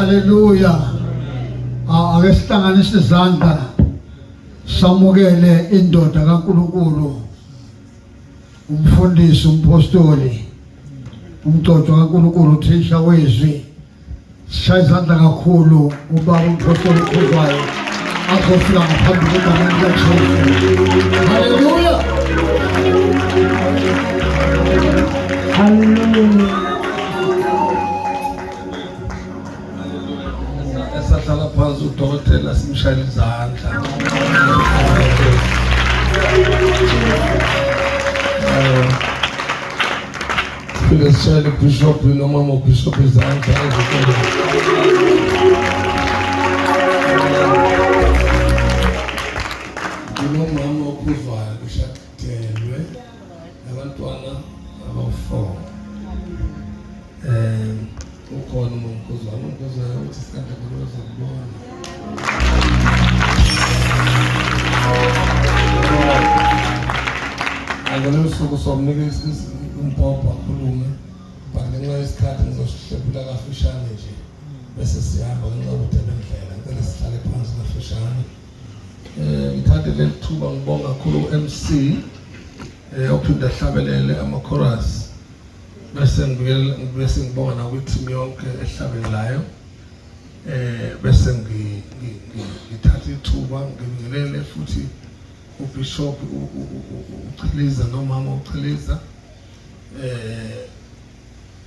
Hallelujah. Ake sihlanganise izandla samukele indoda kaNkulunkulu, umfundisi, umpostoli, umgcotshwa kaNkulunkulu, uthisha wezwi. Sishaya izandla kakhulu ubaba umpostoli ukhuzwayo azofika ngaphambi kwegama likaJesu. Hallelujah. Hallelujah. Esahlala phansi udokotela simshayela izandla. Phile sishayela bishop noma bishop izandla ezikole. Nomama okhuzwayo kushadelwe abantwana aba-4. Ukhona umkhuzwayo ukuthi sikade kulozokubona. Angolelo suku somnika umpopho akhulume, but ngenxa yesikhathi ngizosihlephula kafishane nje bese siyahamba ngenxa yokuthi bendlela ngicela sihlale phansi kafishane. Ngithathe leli thuba ngibonga kakhulu uMC ophinda ahlabelele ama-chorus. Bese ngibonga nakwithimu yonke ehlabelayo. Bese ngithatha ithuba ngibingelele futhi uBishop uChiliza nomama uChiliza.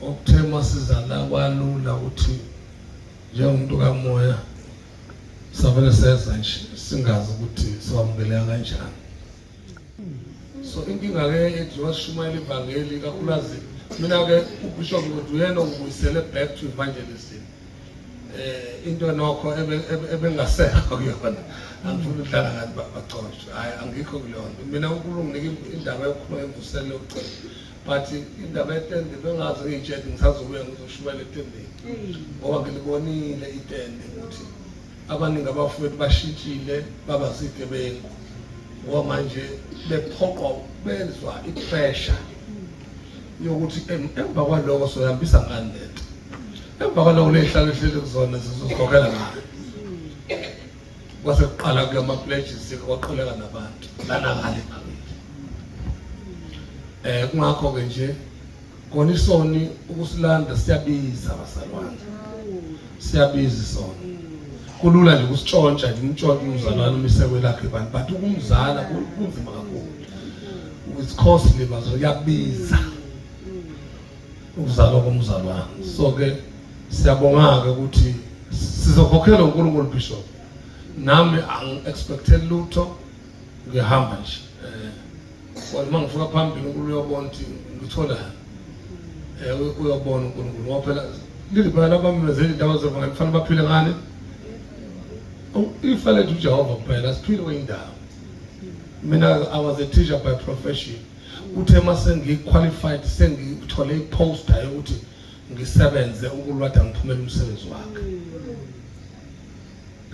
Okuthema sizala kwalula ukuthi njengomuntu kamoya savele seza nje singazi ukuthi siwamukeleka kanjani. So inkinga ke edliwa sishumayela ivangeli kakhulukazi mina ke uBishop uyena ubuyisele back to evangelism. Into nokho ebengasekho kuyona angifuni ukudlala ngathi bacoshwe. Hayi angikho kulona. Mina uNkulunkulu nginika indaba yokukhuluma emvuselo ucela. But indaba etende bengazi ngitshela ngisazobuya ngizoshumayela etendeni. Ngoba ngilibonile itende ukuthi abaningi abafowethu bashintshile baba zigebengu. Ngoba manje bephoqwa bezwa ipressure yokuthi emva kwaloko soyambisa ngani lento. Emva kwaloko lehlalo ehlele kuzona sizokhokhela ngayo. Kwase kuqala ke ama-pledges kwaqhuleka nabantu lana ngale phambili. Kungakho ke nje kona isoni ukusilanda siyabiza abasalwane. Siyabiza isoni. Kulula nje ukusitshontsha nje umtshontsha umzalwane umisekwe lakhe abantu, but ukumzala kunzima kakhulu. It's costly bazo kuyabiza ukuzalwa komzalwane. So ke siyabonga ke ukuthi sizokhokhela uNkulunkulu Bishop. Nami ang-expected lutho ngihamba nje. Uma ngifika phambili uNkulunkulu uyobona ukuthi ngithola uyobona uNkulunkulu ngoba phela lilibala abamezeli indaba zevangeli kufanele baphile ngani. If I let Jehovah kuphela asiphile kwindawo. Mina I was a teacher by profession. Uthe mase ngiqualified sengithole iposter yokuthi ngisebenze ukulwada ngiphumela umsebenzi wakhe.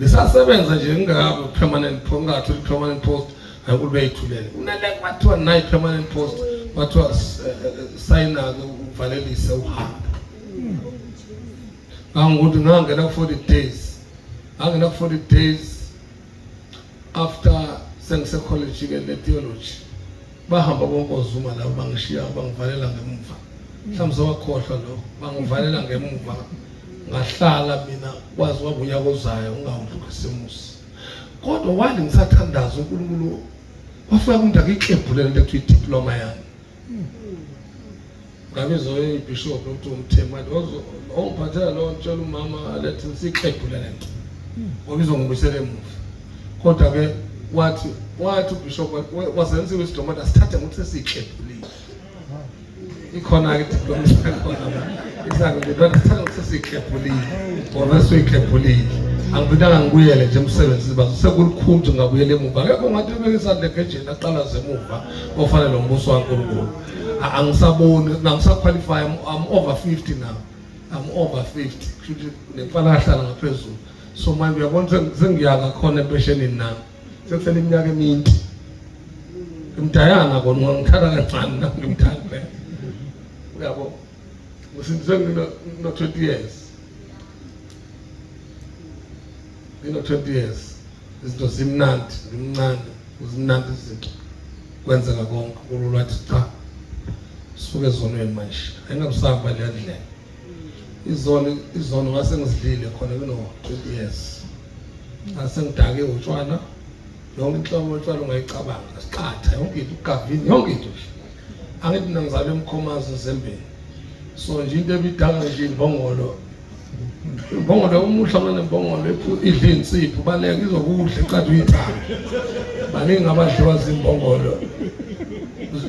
Ngisasebenza nje ngingakabe permanent post, ngingatholi permanent post ayikube yithulele. Unale kwathiwa nayi permanent post kwathiwa signa uvalelise uhamba. Angukuthi ngangena 40 days. Angena 40 days after sengise college ke le theology. Bahamba bonke ozuma la bangishiya bangivalela ngemuva. Mhlawumbe sowakhohlwa lo bangivalela ngemuva. Ngahlala mina kwazi wabuya kozayo ungawudlulisemusi. Kodwa wali ngisathandaza uNkulunkulu wafika kundawo iklebhule lento ekuthiwa idiploma yami. Ngabizo iBishop uthi umthemani ongiphathela lo ntshela umama lethi siklebhule lento. Obizwa ngibuyisele emuva. Kodwa ke wathi uBishop wasenziwe isidomoda sithathe ukuthi sesiklebhulile. Ikhona ke diploma ikhona. Isake ngidwa sithathe ukuthi sesiklebhulile. Ngoba sesiklebhulile. Angibudanga ngibuyele nje umsebenzi bazo sekulukhulu ngabuyele emuva. Akekho ngathi bekisande kejeni aqala zemuva ofanele umbuso waNkulunkulu. Angisaboni ngisaqualify. I'm over 50 now. I'm over 50. Kushuthi nemfana ahlala ngaphezulu. So manje uyabona sengiyaka khona empeshenini nami. Sekusele iminyaka emini. Ngimdayana kona ngithanda kancane nami ngimthanda. Uyabo. Ngisizwe ngino 20 years. ngino-20 years izinto zimnandi ngimncane uzimnandi izinto kwenzeka konke uNkulunkulu wathi cha sisuke ezonweni manje ayingabusamba leya ndlela izono ngase ngizidlile khona kuno-20 years ngase ngidake utshwala yonke inhlobo yotshwala ungayicabanga siqatha yonke into ugavini yonke into angithi mina ngizalwe eMkhomazi eZembeni so nje into ebidala nje imbongolo umuhla manje imbongolo idla insipho baleka izokudla eqatha uyithanda baningi abadliwa zimbongolo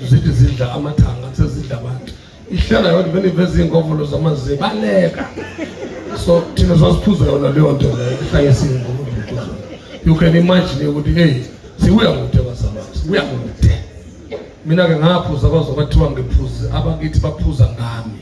zithi zidla amathanga sezidla abantu ihlala yona vele iveza iy'ngovolo zamaze baleka so thina sasiphuza yona leyo nto leyo ihlangisa iy'ngovolo. You can imagine ukuthi hey sibuya kude bazalwane sibuya kude mina-ke ngaphuza kwazo bathiwa ngiphuze abakithi baphuza ngami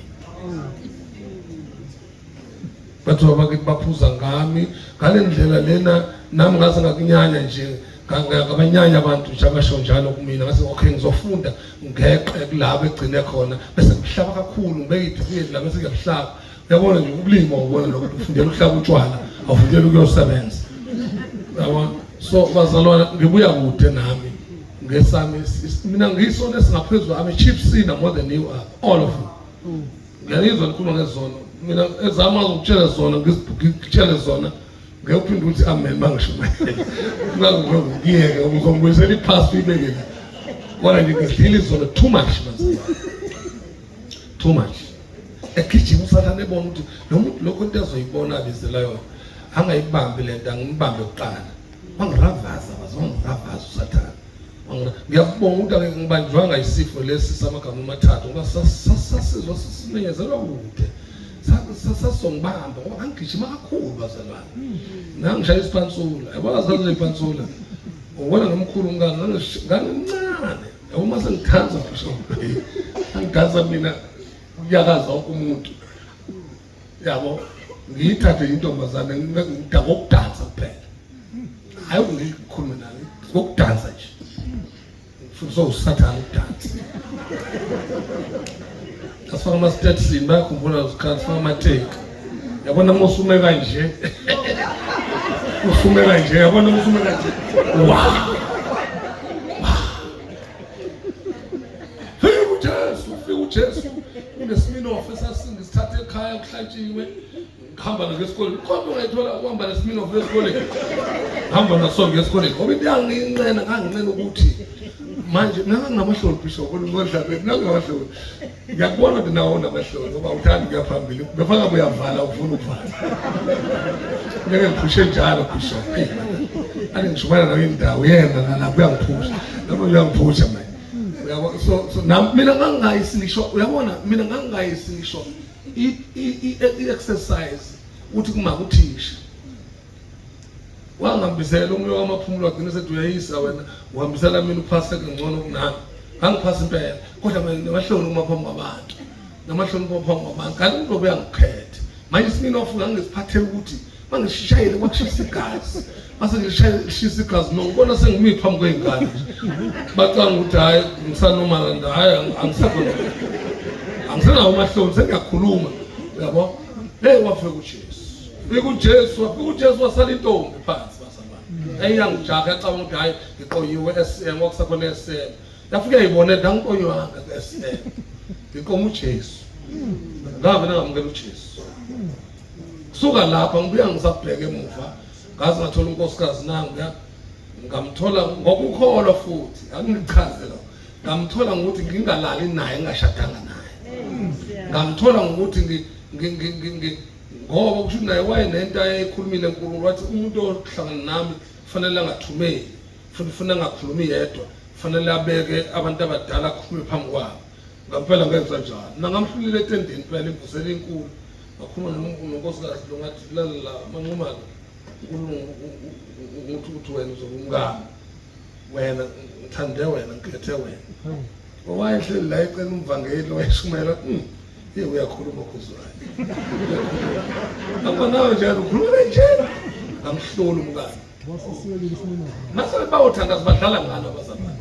bathiwa abakithi baphuza ngami ngale ndlela lena nami ngase ngakunyanya nje ngabanyanya abantu nje abasho njalo kumina ngase okay ngizofunda ngeqe kulabo egcine khona bese kuhlaba kakhulu ngibeke idikile la bese kuyahlaba uyabona nje ukulima ubona lokho ufundela ukuhlaba utshwala awufundela ukuyosebenza yabona so bazalwane ngibuya kude nami ngesami mina ngisona esingaphezulu I'm a chief sinner more than you are all of you ngiyalizwa likhuluma ngezono mina ezama ukutshela zona ngikutshele zona ngiyophinda ukuthi amen mangisho ngiyeke uzongibuyisela iphasi uyibekele kodwa nje ngizidlile izona too much bazalwane too much egijima usathane ebona ukuthi nomuntu lokho into ezoyibona abizela yona angayibambi lento angimbambe kuqala wangiravaza bazongiravaza usathane ngiyakubonga ukuthi ngibanjwanga isifo lesi samagama amathathu ngoba sasizwa sisimenyezelwa kude sasongibamba ngoba angigijima kakhulu bazalwane ngangishaya isipansula yabazali ipansula ubona ngomkhulu ngangincane yabo mase ngithanza ngisho angidansa mina uyakaza wonke umuntu yabo ngiyithathe intombazane ngokudansa kuphela hayi ngikhulume naye ngokudansa nje futhi so usathana ukudansa asifaka ama-statsini bayakhumbula zikhathi sifaka amateki yabona mosume kanje usume kanje yabona mosume kanje wow fika uJesu unesiminofu esasithathe ekhaya kuhlatshiwe ngihamba nangesikoleni kodwa ungayithola ukuhamba nesiminofu esikoleni ngihamba naso ngesikoleni ngoba into yanginqena nganginqena ukuthi manje mina nginamahloni bishop ngidlabe mina ngingamahloni ngiyakubona ukuthi nawo namahloni ngoba uthanda kuya phambili befaka uyavala ufuna ukuvala ngeke ngiphushe njalo bishop ani ngishubana nawe indawo yena nalapho uyangiphusha lapho uyangiphusha manje so mina ngangayisilisho uyabona mina ngangayisilisho i-exercise uthi kumakuthisha wangihambisela umoya wamaphumulo wagcina sethi uyayisa wena uhambisela mina uphaseke ngcono kunami angiphasa impela kodwa mina namahloni uma phambi kwabantu namahloni uma phambi kwabantu kanti umuntu obeyangikhethe manje isiminofu ngangisiphathela ukuthi mangishayele kwakushisa igazi mase ngishisa igazi nokubona sengimi phambi kwey'ngane bacanga ukuthi hayi ngisanomala hayi angisenawo amahloni sengiyakhuluma yabo hey wafika uJesu wafika uJesu wasala intombi phansi basabana eyangijaha ecabanga ukuthi hayi ngiqonyiwe SM okusakhona SM yafika yayibona ndangiqonywanga ku-SM ngiqoma uJesu ngabe nangamukela uJesu suka lapha ngibuya ngisabheka emuva ngaze ngathola unkosikazi nanguya ngamthola ngokukholwa futhi angichaze lo ngamthola ngokuthi ngingalali naye ngingashadanga naye ngamthola ngokuthi ngoba kusho naye wayenento ayeyikhulumile enkulunkulu wathi umuntu ohlangana nami kufanele angathumeli futhi ufuna angakhulumi yedwa kufanele abeke abantu abadala akhulume phambi kwabo ngampela ngenza njalo nangamhlulile etendeni phela imvusela inkulu ngakhuluma nonkosikazi lo ngathi lalela manqumalo ukuthi wena uzobumngani wena ngithande wena ngikhethe wena wayehleli la ecela umvangeli wayeshumayela uyakhuluma khuzwayo nawe njalo ukhuluma njena ngamhlola umngani nasele bawuthandaza badlala ngani abazalwane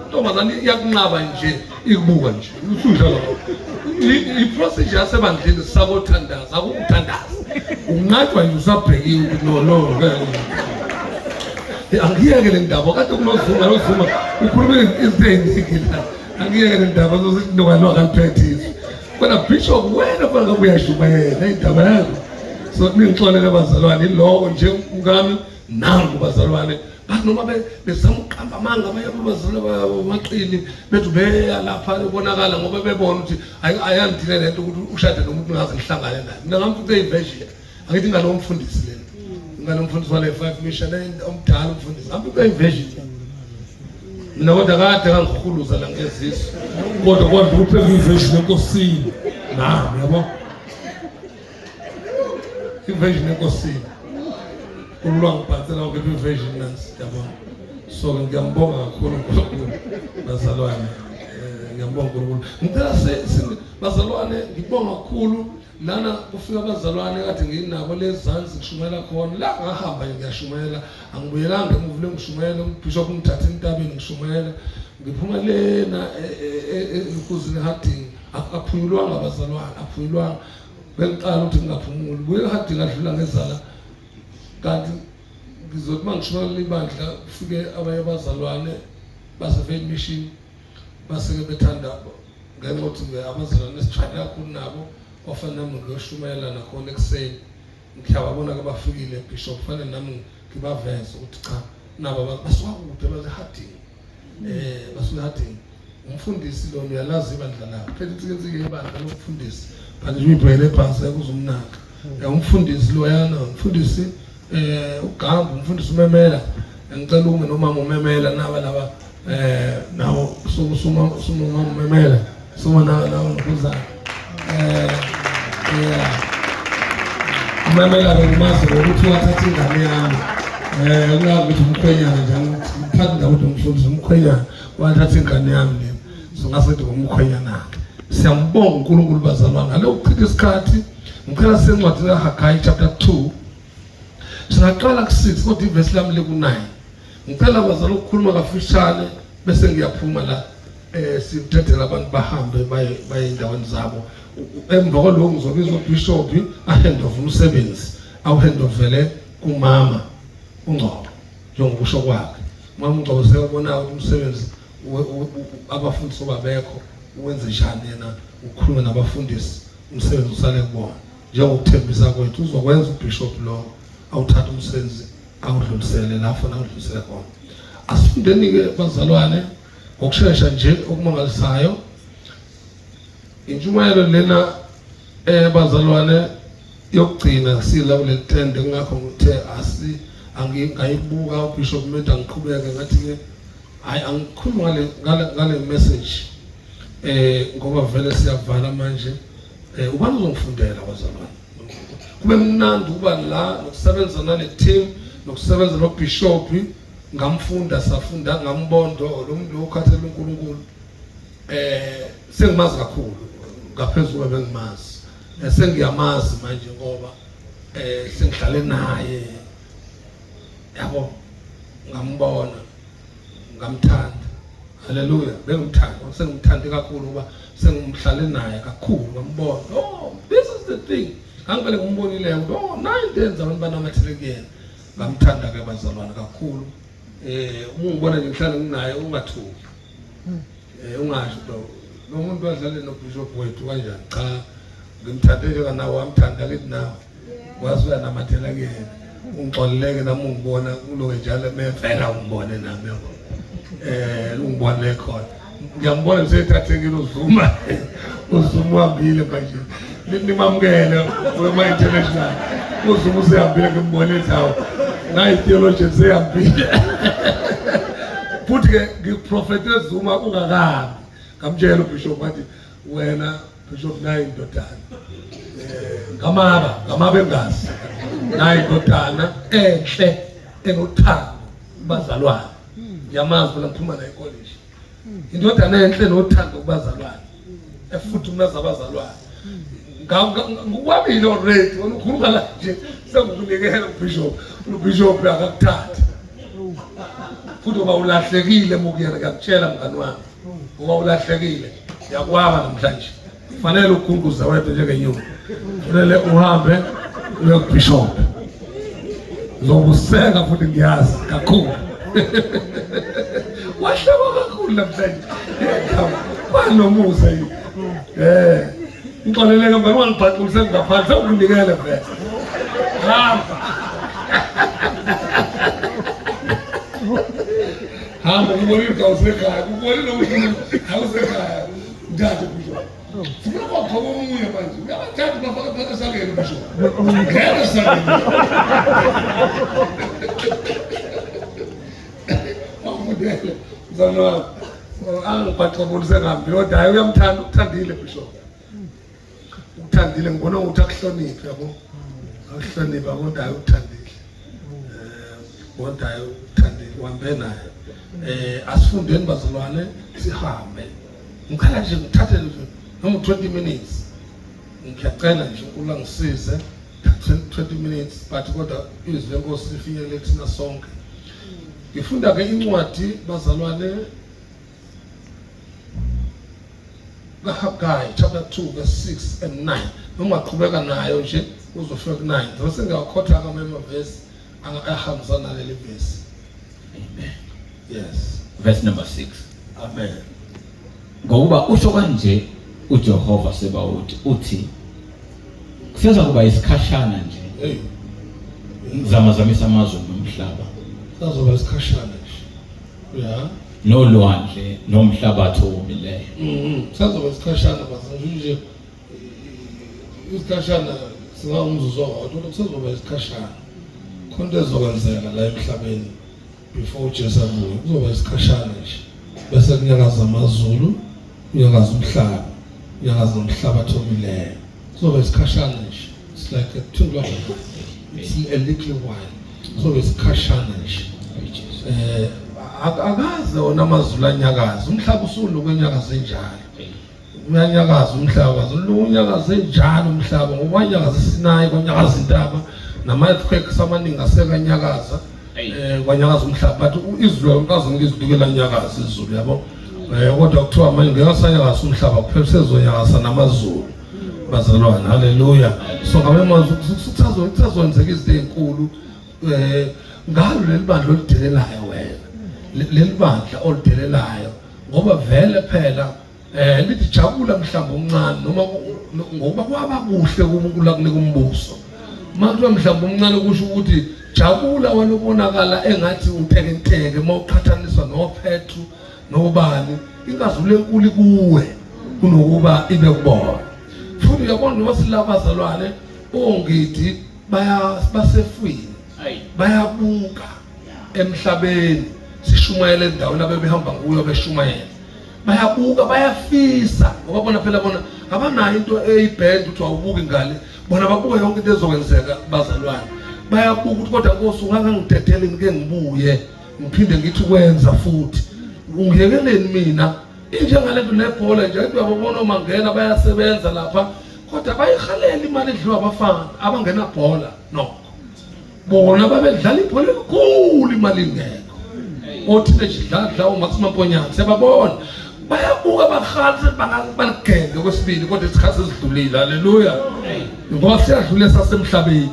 intombazane iyakunqaba nje ikubuka nje usudlala iprocedure yasebandleni sakothandaza akukuthandaza unqathwa nje usabhekiwe ukuthi no angiyeke le ndaba kade kunozuma ukhuluma izinto eziningi la angiyeke le ndaba zokunokanwa kaniphethiswe kodwa bishop wena fana ngabe uyashumayela indaba yakho so ningixolele bazalwane iloko nje ngami nangu bazalwane bathi noma bezama ukuqamba amanga abazalwane bamaqini bethu beya lapha ebonakala ngoba bebona ukuthi ayandile lento ukuthi ushade nomuntu ngaze ngihlangane naye mina ngamfuthi eyiversion angithi ngalo mfundisi lento ngalo mfundisi wale 5 mission omdala umfundisi ngamfuthi eyiversion mina kodwa kade ngangikhuluza la ngezizwe kodwa upheka iversion enkosini nami yabo iversion enkosini ulwanga phathela ukuthi iversion nansi yabo so ngiyambonga kakhulu uNkulunkulu bazalwane ngiyambonga uNkulunkulu ngicela bazalwane ngibonga kakhulu lana kufika abazalwane kade nginabo lezansi ngishumayela khona la ngahamba ngiyashumayela angibuyelanga emuva lengishumayela uBishop ngithatha intabeni ngishumayela ngiphuma lena enkuzini Harding aphunyulwanga abazalwane aphunyulwanga bengiqala ukuthi ngingaphumuli kuye Harding adlula ngezala kanti ngizothi mangishumayela ibandla kufike abanye abazalwane base mission baseke bethanda ngenxa ukuthi abazalwane sithanda kakhulu nabo ofana nami ngiyoshumayela nakhona ekuseni ngiyababona ke bafikile Bishop fanele nami ngibaveze ukuthi cha nabo basuka kude baze Harding basuka Harding umfundisi lo uyalazi ibandla lakhe phethe insike ibandla lomfundisi manje uyibhele phansi kuzumnaka umfundisi lo yana umfundisi uGambu umfundisi uMemela ngicela ume noma ngumemela naba laba nawo suma umemela suma nawo ngizana umemela ngomazi ukuthi wathatha ingane yami kungakuthi umkhwenyana njalo ngiphatha ukuthi umfundisi umkhwenyana wathatha ingane yami le so ngasethi ngumkhwenyana siyambonga uNkulunkulu bazalwane ngalo ukuchitha isikhathi ngicela sencwadi kaHagai chapter 2 singaqala ku6 kodwa iverse lami leku9 ngicela bazalwane ukukhuluma kafishane bese ngiyaphuma la sithethela abantu bahambe baye endaweni zabo emva kwalokho ngizobizwa uBishop ahandover umsebenzi awuhandovele kumama uNgcobo njengokusho kwakhe mama uNgcobo sekubona ukuthi umsebenzi abafundisi obabekho uwenze njani yena ukhuluma nabafundisi umsebenzi usale kubona njengokuthembisa kwethu uzokwenza uBishop lo awuthatha umsebenzi awudlulisele lapho nawudlulisele khona asifundeni ke bazalwane ngokushesha nje okumangalisayo injumayelo lena bazalwane yokugcina sila kule tende ngakho ngithe angiyibuka uBishop Meda ngiqhubeke ngathi ke hayi angikhuluma ngale message ngoba vele siyavala manje ubani uzongifundela bazalwane kube mnandi uba la nokusebenza nale team nokusebenza noBishop ngamfunda safunda ngambondo lo muntu okhathela uNkulunkulu sengimazi kakhulu ngaphezulu bengimazi sengiyamazi manje ngoba sengihlale naye yabo ngambona ngamthanda haleluya bengimthanda sengimthande kakhulu kuba sengimhlale naye kakhulu ngambona this is the thing angivele ngimbonile ukuthi nayi ndenza abantu banamathele kuyena ngamthanda ke bazalwane kakhulu ungibona nje ngihlala nginaye ungathuki ungasho lo muntu wadlale noBishop wethu kanjani cha ngimthande nje kana wamthanda kithi nawe wazi uyanamathela kuyena ungixoleleke nami ungibona kuloke njalo mevela ungibone nami yabo ungibone khona ngiyambona ngisethathekile uzuma wambile manje nimamukele wema international uzuma usehambile ngibone eThawu nayi theologian sehambile futhi ke ngiprofete Zuma ungakabi ngamtshela uBishop wathi wena Bishop nayi indodana ngamaba engazi nayi indodana enhle enothando bazalwane yamazi bona ngiphuma naye college indodana enhle nothando kubazalwane efuthi unaza abazalwane ngokwamile already wona ukhuluka la nje sengukunikela uBishop akakuthatha futhi uba ulahlekile mukuyena ngakutshela mngani wami uba ulahlekile yakwaba namhlanje fanele ukhunguza wedwa njengenyuka fanele uhambe uye kubishop zokuseka futhi ngiyazi kakhulu wahlaba kakhulu namhlanje kwanomusa yini ngixoleleke manje wangibhaqulise ngaphansi ukunikele vele hamba kubonile kawusekhaya kubonile ukuthi awusekhaya ndathe bisho funa kwakhoba omunye manje uyabathatha bafaka phakathi esangeni bisho ngeke esangeni awufundele zona angibhaqabulise ngambi kodwa hayi uyamthanda ukuthandile bisho ukuthandile ngibona ukuthi akuhloniphe yabo akuhloniphe kodwa hayi ukuthandile kodwa hayi ukuthandile uhambe naye asifundeni bazalwane sihambe ngikhala nje ngithathe noma 20 minutes ngiyacela nje ulangisize 20 minutes but kodwa izwi lenkosi lifinyelele kuthina sonke ngifunda ke incwadi bazalwane kaHagai chapter 2 verse 6 and 9 noma qhubeka nayo nje uzofika ku9 bese ngiyakhotha kamema verse angahambisana naleli verse. Amen. Yes. Verse number 6. Amen. Ngokuba usho kanje uJehova Sebawuthi uthi kusenza kuba isikhashana nje. Hey. Ngizamazamisa amazwe nomhlaba. Sazoba isikhashana nje. Yeah. Nolwandle nomhlabathi owomileyo. Sazoba isikhashana base nje isikhashana singawumzuzo kodwa kusezoba isikhashana. Konke ezokwenzeka la emhlabeni before uJesu abuye kuzoba isikhashana nje bese kunyakaza amazulu kunyakaza umhlaba kunyakaza umhlabathi omileyo kuzoba isikhashana nje it's like a twinkle of it's a little while kuzoba isikhashana nje akaze wona amazulu anyakaza umhlaba usuluke unyakaza enjalo uyanyakaza umhlaba unyakaza enjalo umhlaba ngoba unyakaza iSinayi kwanyakaza intaba nama-earthquake samaningi asekanyakaza kwanyakaza umhlaba but izulu kaze ngizidukela nyakaza izulu yabo kodwa kuthiwa manje ngeke sanyakaza umhlaba kuphela sezonyakaza namazulu bazalwane haleluya so ngabe manje kusazokwenzeka izinto ezinkulu ngalo leli bandla olidelelayo wena leli bandla olidelelayo ngoba vele phela lithi jabula mhlamba omncane noma ngoba kwaba kuhle kuNkulunkulu akunika umbuso manje mhlamba omncane kusho ukuthi jabula walobonakala engathi umpekenteke mawuqhathaniswa noPetru nobani ingazulu enkulu kuwe kunokuba ibe kubona futhi uyabona noma silabazalwane ongidi basefwini bayabuka emhlabeni sishumayela endaweni abebehamba kuyo beshumayela bayabuka bayafisa ngoba bona phela bona abanayo into eyibhend ukuthi awubuki ngale bona babuka yonke into ezokwenzeka bazalwane bayabuka ukuthi kodwa Nkosi ungangidedele ngike ngibuye ngiphinde ngithi kwenza futhi ungiyekeleni mina injengale nto lebhola nje uyabona omangena bayasebenza lapha kodwa bayihalela imali edliwa abafana abangena bhola no bona babedlala ibhola elikhulu imali ingekho othi nedlala uMaxima Mponyana sebabona bayabuka bakhalise baligende kwesibili kodwa isikhathi esidlulile haleluya ngoba siyadlula sasemhlabeni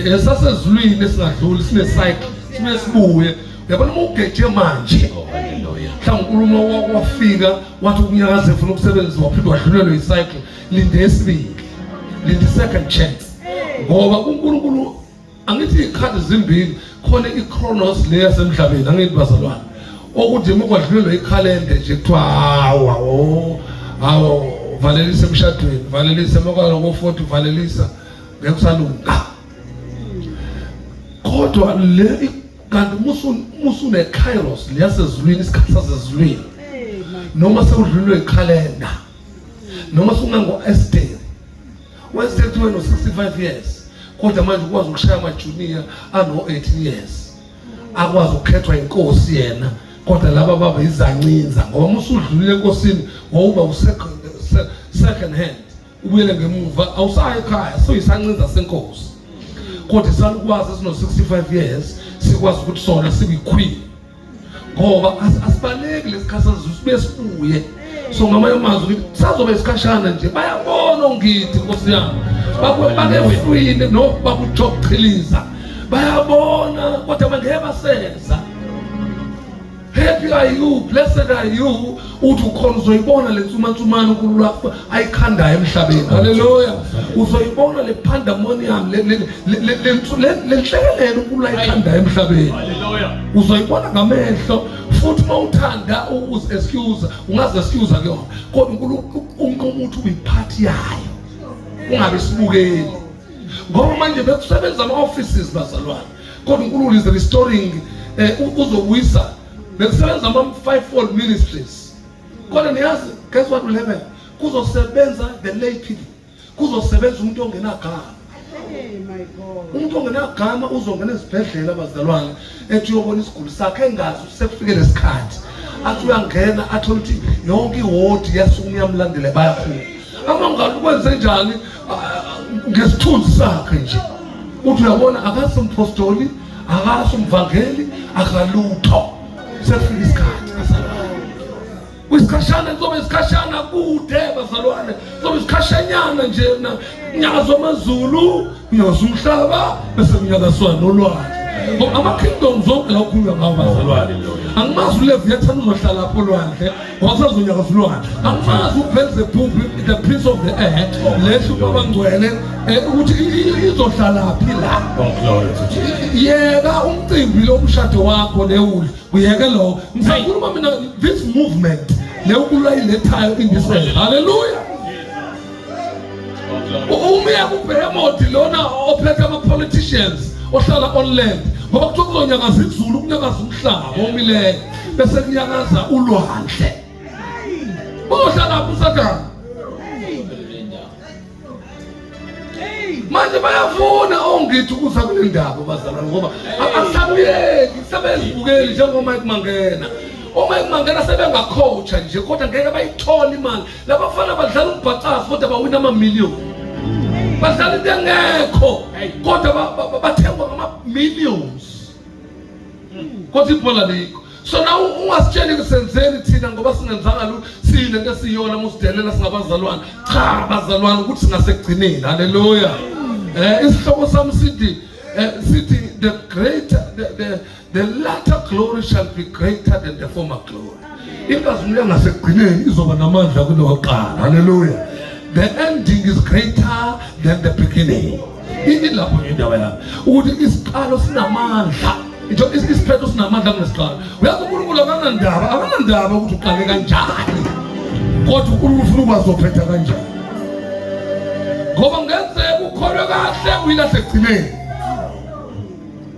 esasezulwini esingadluli sine cycle sibe sibuye uyabona ugeje manje haleluya mhlawumbe wafika wathi ukunyakaza ufuna ukusebenza waphinde wadlulelwe icycle linde esibili linde second chance ngoba uNkulunkulu angithi ikhadi zimbili khona iChronos le yasemhlabeni angithi bazalwane ukuthi uma kwadlulelwe ikhalenda nje kuthiwa hawo valelisa emshadweni valelisa emakala ngo40 valelisa ngekusalunga kodwa le kanti musune Kairos liyasezulwini isikhathi sasezulwini noma sekudlulelwe ikhalenda noma sungango Esther Esther wena 65 years kodwa manje ukwazi ukushaya amajunior ano 18 years akwazi ukukhethwa inkosi yena kodwa laba baba izancinza ngoba musudlulile enkosini wawuba second hand ubuyele ngemuva awusayi ekhaya so isancinza senkosi kodwa salukwazi sino 65 years sikwazi ukuthi sona sibe queen ngoba asibaleki lesikhathi sibe sibuye So ngamanye amazwi sazobe isikhashana nje bayabona ungithi Nkosi yami bakefwini no bakujoqhiliza bayabona kodwa mangeke baseza. Happy are you, blessed are you, uthi ukhona uzoyibona le nsumansumane uNkulunkulu wakho ayikhandayo emhlabeni. Haleluya. Uzoyibona le pandemonium le nhlekelelo uNkulunkulu ayikhandayo emhlabeni. Haleluya. Uzoyibona ngamehlo futhi mawuthanda uzi-excuse ungazi-excuse kuyona kodwa uNkulunkulu umuntu uyiphathi yayo ungabe sibukeli ngoba manje bekusebenza ama-offices bazalwane kodwa uNkulunkulu is restoring uzobuyisa. Bekusebenza ama-5-fold ministries kodwa niyazi guess what will happen? Kuzosebenza the lay people, kuzosebenza umuntu ongenagama. Umuntu ongenagama uzongena esibhedlela bazalwane ethi uyobona isiguli sakhe engazi sekufike lesikhathi athi uyangena athole ukuthi yonke iwodi yasuku yamlandela bayaphuma. Amangalu kwenze njani ngesithunzi sakhe nje uthi uyabona akasumphostoli akasumvangeli akalutho sekufika isikhathi bazalwane. Kwisikashana kuzobe isikhashana kude bazalwane, kuzobe isikhashanyana nje nyakazo amazulu nyazo umhlaba bese kunyakazwa nolwandle. Ama-kingdoms zonke la ukhulunywa ngawo bazalwane. Angimazi uLeviathan uzohlala lapho olwandle wasazonyakaza ulwandle. Angimazi uBeelzebub the prince of the air leso babangcwele ukuthi izohlalaphi la. Yeka umcimbi lo umshado wakho newuli uyeke lo. Ngisakhuluma mina this movement neuNkulunkulu ayilethayo in this earth. Hallelujah. Umiya kuBehemoth lona ophethe ama-politicians ohlala on land ngoba kuthiwa kuzonyakaza izulu kunyakaza umhlaba omileyo bese kunyakaza ulwandle. Uzohlala lapho uSathane. Manje bayafuna ongithi ukuza kule ndaba bazalwane ngoba asabuyeki sebezibukeli njengoMike Mangena. OMike Mangena sebengacoacha nje kodwa ngeke bayithola imali. Labafana badlala umbhacazi kodwa bawina ama-million. Badlala into engekho kodwa bathengwa ngama-millions. Kodwa ibhola likho. So now ungasitsheli kusenzeni thina ngoba singenzanga lutho sinento esiyona musidelela singabazalwane. Cha bazalwane ukuthi singasekugcineni. Haleluya. Isihloko sami sithi the latter glory shall be greater than the former glory. Inkazimulo ngasekugcineni izoba namandla kunokuqala. Haleluya. The ending is greater than the beginning. Ilapho indawo yami ukuthi isiqalo sinamandla. Isiphetho sinamandla kunesiqalo. Uyazi uNkulunkulu akanandaba ukuthi uqale kanjani kodwa uNkulunkulu ufuna ukwazi uzophetha kanjani ngoba ngenzeka ukholwe kahle uyilahle ekugcineni.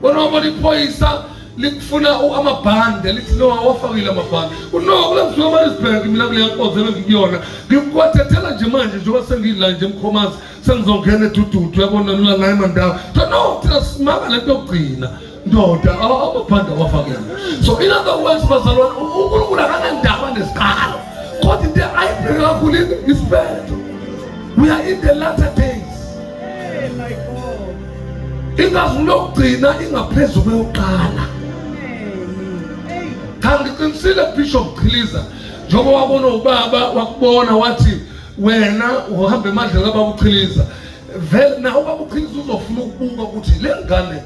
Wona iphoyisa likufuna amabhande lithi no awafakile amabhande no kule msuku amarisberg mina kule nkonzo engikuyona ngikuwathethela nje manje njengoba sengidla nje emkhomazi sengizongena edududu yabona nula la emandawo no thina simaka lento yokugcina ndoda amabhande awafakile. So in other words bazalwane uNkulunkulu akanandaba nesiqalo kodwa into ayibheke kakhulu isiphetho. We are in the latter days. Ingazi lokugcina ingaphezulu kweyokuqala. Kangiqinisile Bishop Qhiliza njengoba wabona ubaba wakubona wathi wena uhamba emadlelo kababa uQhiliza vele na ubaba uQhiliza uzofuna ukubuka ukuthi le ngane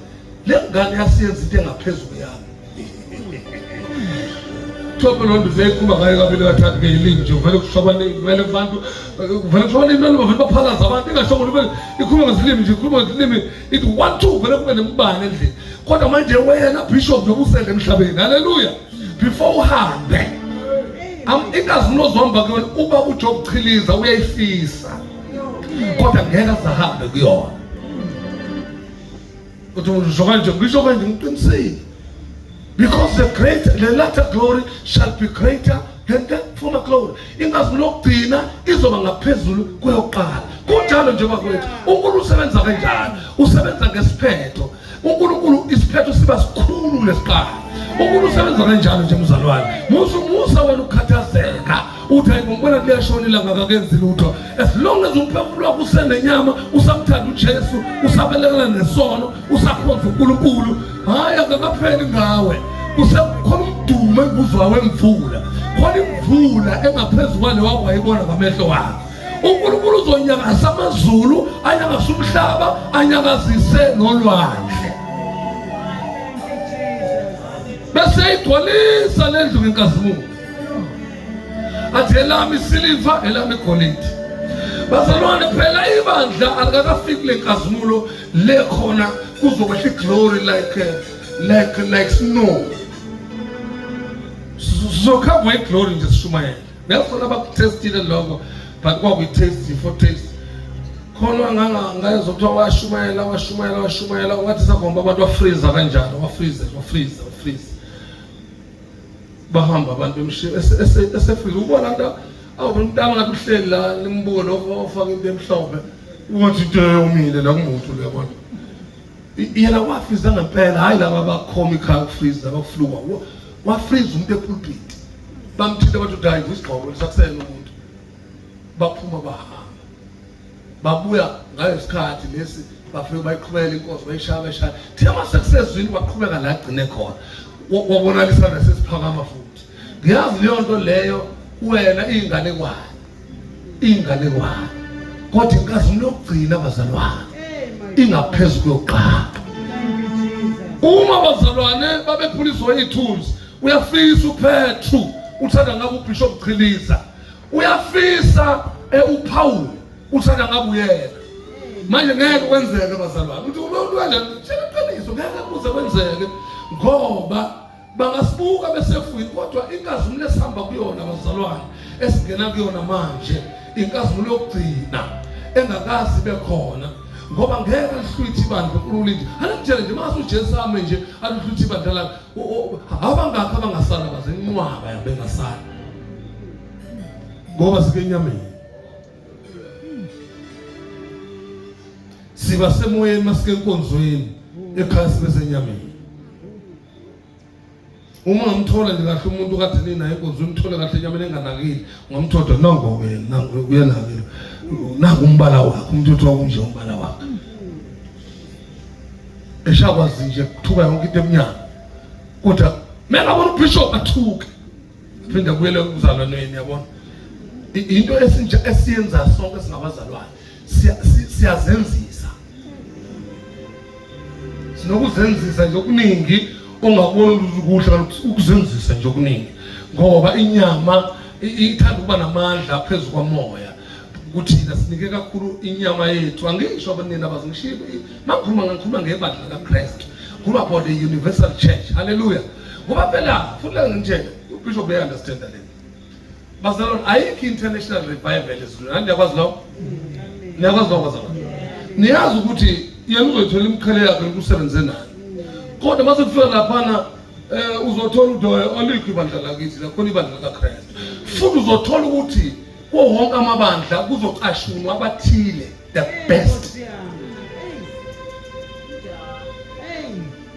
yasiyenza into engaphezulu yami. Thope lonto zekhuma ngayo kabili kathathu ke ilimi nje vele kushobane vele abantu vele kushobane imali bavele baphalaza abantu ingashongo vele ikhuluma ngesilimi nje ikhuluma ngesilimi it 1-2 vele kube nembane endlini kodwa manje wena Bishop nobusele emhlabeni. Haleluya. Before uhambe ingazi nozohamba kuyona ubaba uJob Qhiliza uyayifisa kodwa ngeke azahambe kuyona. Kodwa ngisho kanje ngiqinisile because the latter glory shall be greater than the former glory. Ingazi lokugcina izoba ngaphezulu kweyokuqala. Kunjalo nje bakwethu uNkulunkulu usebenza kanjani? Usebenza ngesiphetho. uNkulunkulu isiphetho siba sikhulu lesiqala. uNkulunkulu usebenza kanjalo nje mzalwane. Musa wena ukhathazeka uthi ayibona kuyashona ilanga akakenzi lutho. As long as umphefumulo wakho usenenyama usamthanda uJesu usabelekela nesono usakhonza uNkulunkulu hayi akakapheli ngawe. Usekhona udume kuzwa wemvula khona imvula engaphezulu kwale wayibona ngamehlo wakhe. uNkulunkulu uzonyakasa amazulu anyakasa umhlaba anyakazise nolwandle bese igcwalisa lendlu ngenkazimulo athi elami isiliva elami igolide. Bazalwane phela ibandla alikakafiki lenkazimulo le khona kuzokwehla iglory like snow. Sokhamba iglory nje sishumayela. Ngiyafuna abakutestile lokho but what we taste for taste. Khona ngayezwa ukuthi washumayela wathi sakhomba abantu bafreeze kanjalo bafreeze. Bahamba abantu emshiya esefreeze ubona nto awumntana ngathi uhleli la limbulo ofaka into emhlophe uthi into yomile la kumuntu lo yabona yena wafreeze ngempela hayi laba abacomical freeze abafluwa wafreeze umuntu epulpit bamthinta bathi udayi isigqoko sakusena umuntu baphuma bahamba babuya ngayo isikhathi lesi bafike bayiqhubela inkosi bayishaya thina masesezwini baqhubeka la agcine khona wabonalisa nesesiphakama futhi. Ngiyazi leyo nto leyo wena inganekwane kodwa inkazimulo yokugcina abazalwane ingaphezulu kokuqala. Uma abazalwane babephuliswa iy'thunzi uyafisa uPetru uthanda ngabe uBishop Chiliza uyafisa uPaul uthanda ngabe uyena manje ngeke kwenzeke abazalwane ukuthi umuntu kanjani siqiniso ngeke kuze kwenzeke ngoba bangasibuka besefuyini kodwa inkazimulo esihamba kuyona abazalwane esingena kuyona manje inkazimulo yokugcina engakazi bekhona ngoba ngeke lihlwithi ibandla uNkulunkulu nje alikutshele nje mase uJesu ame nje alihlwithi ibandla la abangakho abangasala baze inqwaba yabengasala ngoba sike enyameni siba semoyeni masike enkonzweni ekhaya sibe senyameni. Uma ngamthola nje kahle umuntu kade ninaye enkonzweni umthole kahle enyameni enganakile ngamthoda nango wena uyanakile nangu umbala wakho umuntu othi wakunje umbala wakho eshakwazi nje kuthuka yonke into emnyama kodwa mela bona uBishop athuke phinde kuyele ukuzalwaneni yabona into esinje esiyenza sonke singabazalwane siyazenzisa sinokuzenzisa nje okuningi ongabona ukuhle ukuzenzisa nje okuningi ngoba inyama ithanda ukuba namandla phezulu kwamoya kuthina sinike kakhulu inyama yethu angisho abanini abazingishiye ngakhuluma ngebandla kaKristu kuba about the universal church hallelujah ngoba phela futhi ngitshela uBishop uya understand le bazalwane ayikho international revival ezweni ndiyakwazi lo bazalwane niyazi ukuthi yena uzothola imkhele yakhe ukusebenza nani kodwa mase kufika laphana uzothola udoya alikho ibandla lakithi la khona ibandla kaKristu futhi uzothola ukuthi kuwo wonke amabandla kuzocashunwa abathile the best.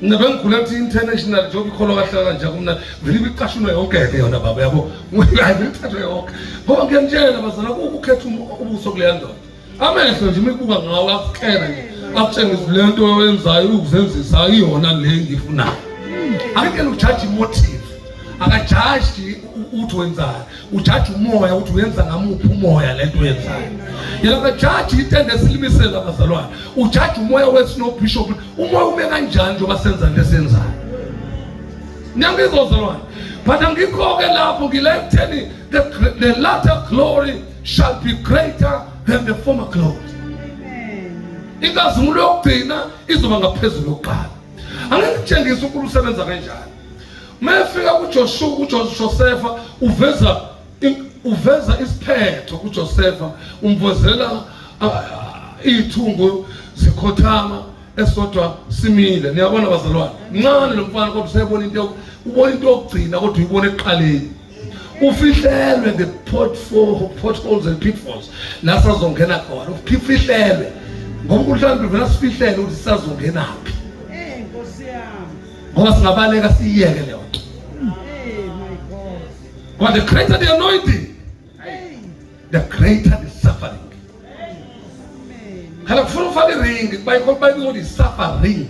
Nebengikhuleka international job ikholwa kahle kanje kumna vele ibiqashunwe yonke ke yona baba yabo ngiyayithatha yonke ngoba ngiyamtshela abazana ukukhetha ubuso kuleya ndoda amehlo nje imibuka ngawo akukela nje akutshengisa le nto oyenzayo ukuzenzisa ayiyona le ngifunayo akekele ujaji motive akajaji uthi wenzayo ujaji umoya uthi uyenza ngamuphi umoya le nto oyenzayo yena akajaji intende silimisela abazalwane ujaji umoya wethu no bishop umoya ume kanjani njengoba senza into esenzayo niyangizozalwane but angikho-ke lapho ngila ekutheni the latter glory shall be greater than the former glory. Inkazimulo yokugcina izoba ngaphezulu kokuqala. Angeke ngitshengise uNkulunkulu usebenza kanjani. Mayefika kuJosefa uveza isiphetho kuJosefa umvozela ithungo zikhothama esodwa simile. Niyabona bazalwane. Mncane lo mfana kodwa usayibona into ubona into yokugcina kodwa uyibona eqaleni. Ufihlelwe the potholes and pitfalls la sazongena khona ufihlelwe ngoba uNkulunkulu vele asifihlele ukuthi sazongenaphi Nkosi yami ngoba singabaleka siyeke leyo nto my God but the greater the anointing the greater the suffering hala kufuna ufake ring bayikhona ukuthi suffering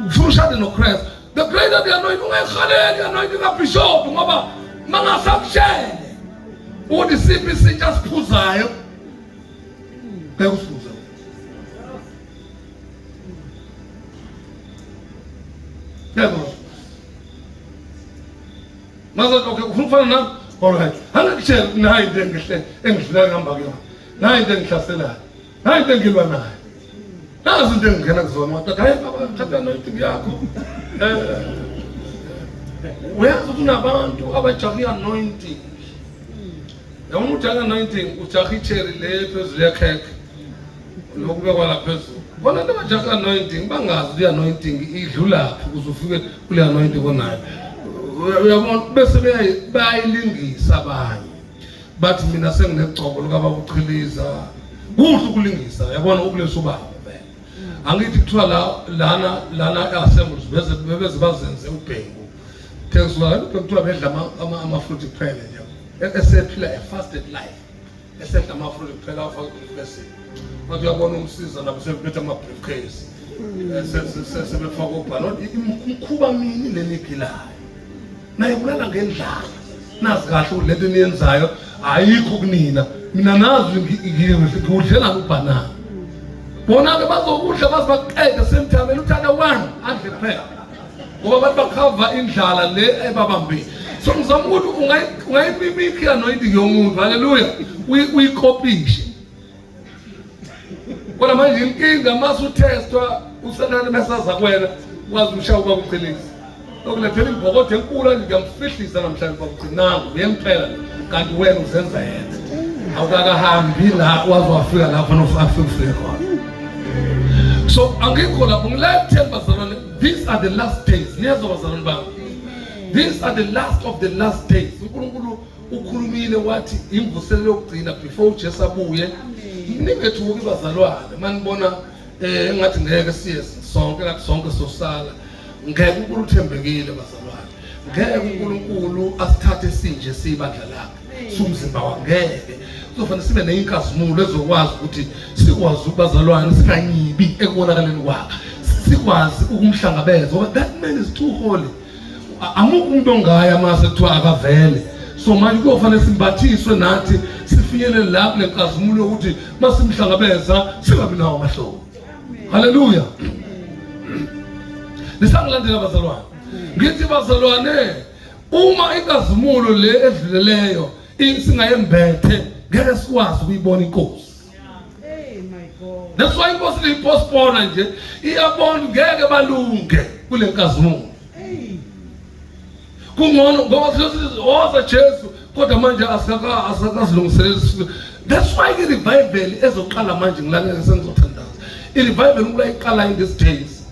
ufuna ushade noChrist the greater the anointing ungayikhaleli anointing kaBishop ngoba mangasakushele ukuthi siphi isitsha siphuzayo ngeke usiphuze ngeke maze okay ufuna nami alright angakutshela nayi into engidlula ngihamba kuyona nayi into engihlaselayo nayi into engilwa nayo nazi into engingena kuzona madoda hayi baba thatha anointing yakho uyazi ukuthi unabantu abajahi anointing yawona ujahi anointing ujahi cherry le phezulu yekhekhe lokubekwa la phezulu bona abantu abajahi anointing bangazi le anointing idlulaphi ukuze ufike kule anointing onayo uyabona bese bayilingisa abanye bathi mina senginegcobo lokaba uqhiliza kuhle ukulingisa yabona ukulesa ubaba vele angithi kuthiwa lana assemblies beze bazenze ubhengu thengiswa kuthiwa bedla ama-fruit kuphela nje esephila a fasted life esedla ama-fruit kuphela afaka bese bathi uyabona umsiza nabo sebephethe ama-briefcase sebefaka ubhalo umkhuba mini leniphilayo naye kulala ngendlala nazi kahle lento eniyenzayo ayikho kunina mina nazi ngikudlela ubhanana bona ke bazokudla bazibaqede semthamela uthanda one adle kuphela ngoba abantu bakhava indlala le ebabambile so ngizama ukuthi ungayimimikhi anointing yomuntu haleluya uyikopishe kodwa manje inkinga mase uthestwa usanana mesaza kwena wazi umshawu bakuqhelisa lokulethela imbokotho enkulu ngikamfihlisa namhlanje bakugcinanga uyempela kanti wena uzenza yena awukakahambi la wazowafika lapho nofafike khona so angikho lapho ngilethela bazalwane these are the last days niyazo bazalwane bami these are the last of the last days uNkulunkulu ukhulumile wathi imvuselelo yokugcina before uJesu abuye ningethuki bazalwane manibona engathi ngeke siye sonke lapho sonke sosala ngeke uNkulunkulu uthembekile bazalwane ngeke uNkulunkulu asithathe sinje sibandla lakhe sumzimba wangeke kuzofanele sibe neinkazimulo ezokwazi ukuthi sikwazi ubazalwane sikanyibi ekubonakaleni kwakhe sikwazi ukumhlangabeza ngoba that man is too holy amukho umuntu ongaya mase kuthiwa akavele so manje kuyofanele simbathiswe nathi sifinyelele lapho lenkazimulo ukuthi masimhlangabeza singabi nawo amahlobo haleluya nisangilandela bazalwane ngithi bazalwane uma inkazimulo le edluleleyo singayembethe ngeke sikwazi ukuyibona inkosi my God that's why inkosi lipostpone nje iyabona ngeke balunge kule nkazimulo kungcono ngoba sizoza Jesu kodwa manje asakazilungiseleli that's why i-revival ezoqala manje ngilalele sengizothandaza i-revival ukula iqala in these days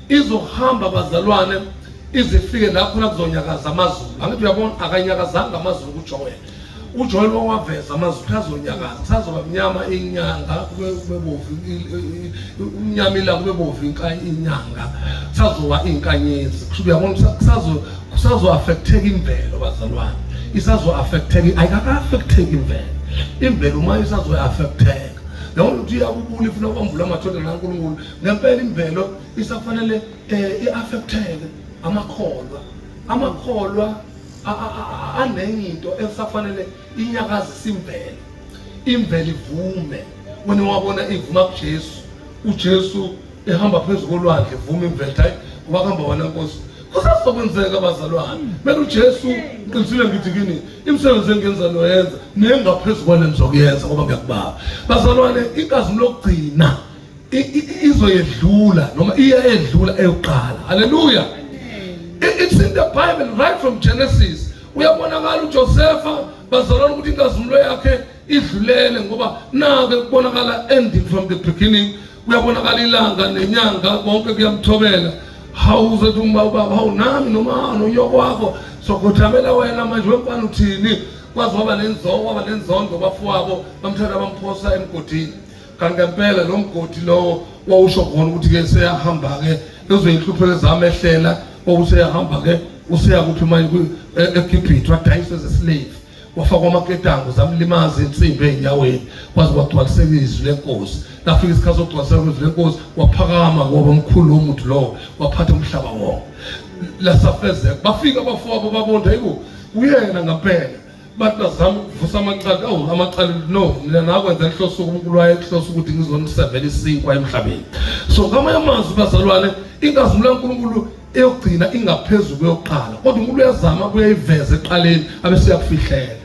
izohamba bazalwane izifike lapho nakuzonyakaza amazulu angithi uyabona akanyakazanga amazulu kuJoel uJoel wawaveza amazulu azonyakaza sazoba mnyama inyanga kube bovu umnyama ila kube bovu inyanga sazoba inkanyezi kusho uyabona kusazo affecteka imvelo bazalwane isazo affecteka ayikaka affecteka imvelo uma isazo affecteka noma uthi uyakubula ifuna ukubambula amathole naNkulunkulu ngempela imvelo isafanele iaffecteke amakholwa anento esafanele inyakazisa imvelo ivume wena wabona ivuma kuJesu uJesu ehamba phezulu kolwandle ivuma imvelo hayi wakahamba wona Nkosi kusazokwenzeka bazalwane manje uJesu qinisile ngithi kini imisebenzi engenza noyenza nengaphezulu kwale nizokuyenza ngoba ngiyakubaba bazalwane inkazimulo lokugcina izoyedlula noma iyayedlula eyoqala haleluya it's in the Bible right from Genesis uyabonakala uJosepha bazalwane ukuthi inkazimulo yakhe idlulele ngoba nake kubonakala ending from the beginning uyabonakala ilanga nenyanga konke kuyamthobela hawuzethu ubaba hawunami noma noyoko wakho sokuthamela wena manje wemfana uthini kwazi waba nenzondo bafowabo bamthatha bamphosa emgodini kanti ngempela lo mgodi lo wawusho khona ukuthi ke seyahamba ke ezoyinhlupheko zami ehlela useyahamba ke useya kuphi manje eGibhithe wadayiswa as a slave wafakwa amaketango zamlimaza insimbi enyaweni kwaze kwagcwaliseka izwi lenkosi. Lafika isikhathi sokugcwaliseka izwi lenkosi waphakama ngoba omkhulu womuntu lo waphatha umhlaba wonke. Lasafezeka bafika abafowabo babonda yibo uyena ngaphela. Bathi bazama ukuvusa amaqala amaqala no mina nakwenza inhloso uNkulunkulu wayehloso ukuthi ngizonisevela isinkwa emhlabeni. So kama yamazwi bazalwane inkazimulo kaNkulunkulu eyogcina ingaphezulu kweyokuqala kodwa uNkulunkulu uyazama kuyayiveza eqaleni abese yakufihlela.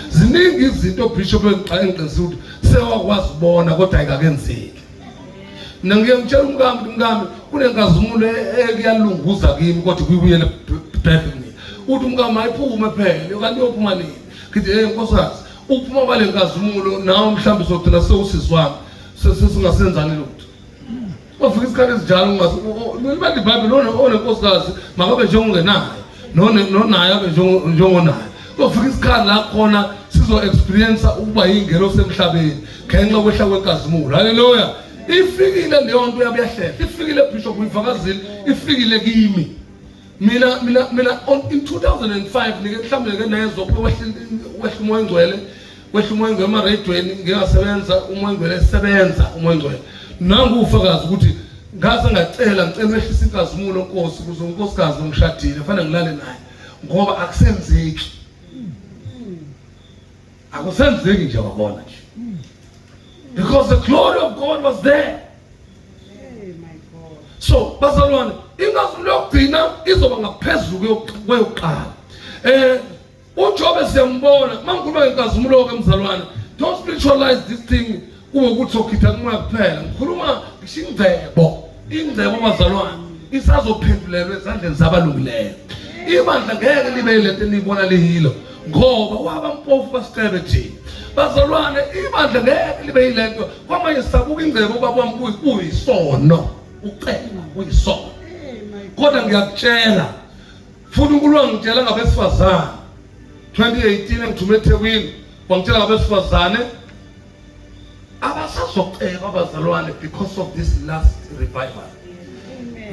Ziningi izinto bishop engiqinisa ukuthi sewakwazi ubona kodwa ayikakenzeki. Mina ngiyamtshela umkami kunenkazimulo ekuyalunguza kimi kodwa kuyibuyela back kimi. Uthi umkami ayiphume phela kanti uyophuma nini? Ngithi nkosikazi uphuma bale nkazimulo nawe mhlawumbe sogcina sewusizwami sesingasenzani lutho. Wafika isikhathi esinjalo ungazi iBhayibheli onenkosikazi makabe njengongenayo nonayo abe njengonayo. Wafika isikhathi la khona sizo experience ukuba yingelo semhlabeni ngenxa kwehla kwenkazimulo. Haleluya. Ifikile leyo nto yabuyahlela. Ifikile bishop uyivakazile ifikile kimi. Mina in 2005 nike mhlawumbe ngeke nayezo wehla umoya ngcwele emaradweni ngingasebenza umoya ngcwele esebenza umoya ngcwele. Nangu ufakazi ukuthi ngase ngicela wehlisa inkazimulo Nkosi kuze unkosikazi ngishadile kufanele ngilale naye ngoba akusenzeki. Akusenzeki nje wabona nje. Because the glory of God was there. So bazalwane inkazimulo yokugcina izoba ngaphezulu kweyokuqala. uJobe siyambona mangikhuluma ngenkazimulo ke mzalwane, don't spiritualize this thing ukuthi sokhitha kumoya kuphela. Ngikhuluma ingcebo bazalwane isazophendulelwa ezandleni zabalungileyo. Ibandla ngeke libe lento enibona lihilo ngoba wabampofu basicebe thina. Bazalwane ibandla ngeke libe yilento kwamanye sabuka ingcebo babami kuyisono ucela kuyisono. Kodwa ngiyakutshela futhi uNkulunkulu wangitshela ngabesifazane 2018 engithume eThekwini wangitshela ngabesifazane abasazocela abazalwane because of this last revival.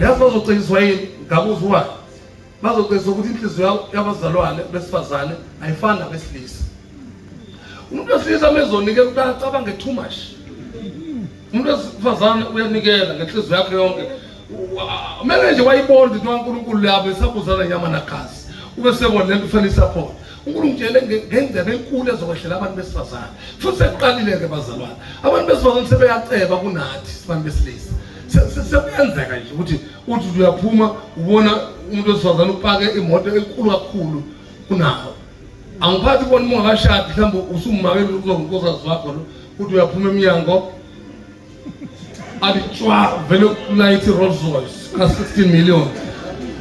Yazi bazocela yini ngabuza wani bazocela ukuthi inhliziyo yabazalwane besifazane ayifani nabesilisa. Umuntu wesilisa mezonike ucabanga too much. Umuntu wesifazane uyanikela ngenhliziyo yakhe yonke. Mele nje wayibona ukuthi uNkulunkulu labo esabuzana nyama nagazi ube sebona lento ufana support. uNkulunkulu ngitshele ngengcebo enkulu ezokwehlela abantu besifazane. Futhi seqalile ke bazalwane. Abantu besifazane sebeyaceba kunathi sibantu besilisa. Sekuyenzeka nje ukuthi uthi uyaphuma ubona umuntu wesifazane upake imoto enkulu kakhulu kunawo. Angiphathi ubona ungakashadi mhlawumbe usummakele uzonkosazi wakho lo uthi uyaphuma eminyango abitshwa vele kulayiti Rolls Royce ka 16 million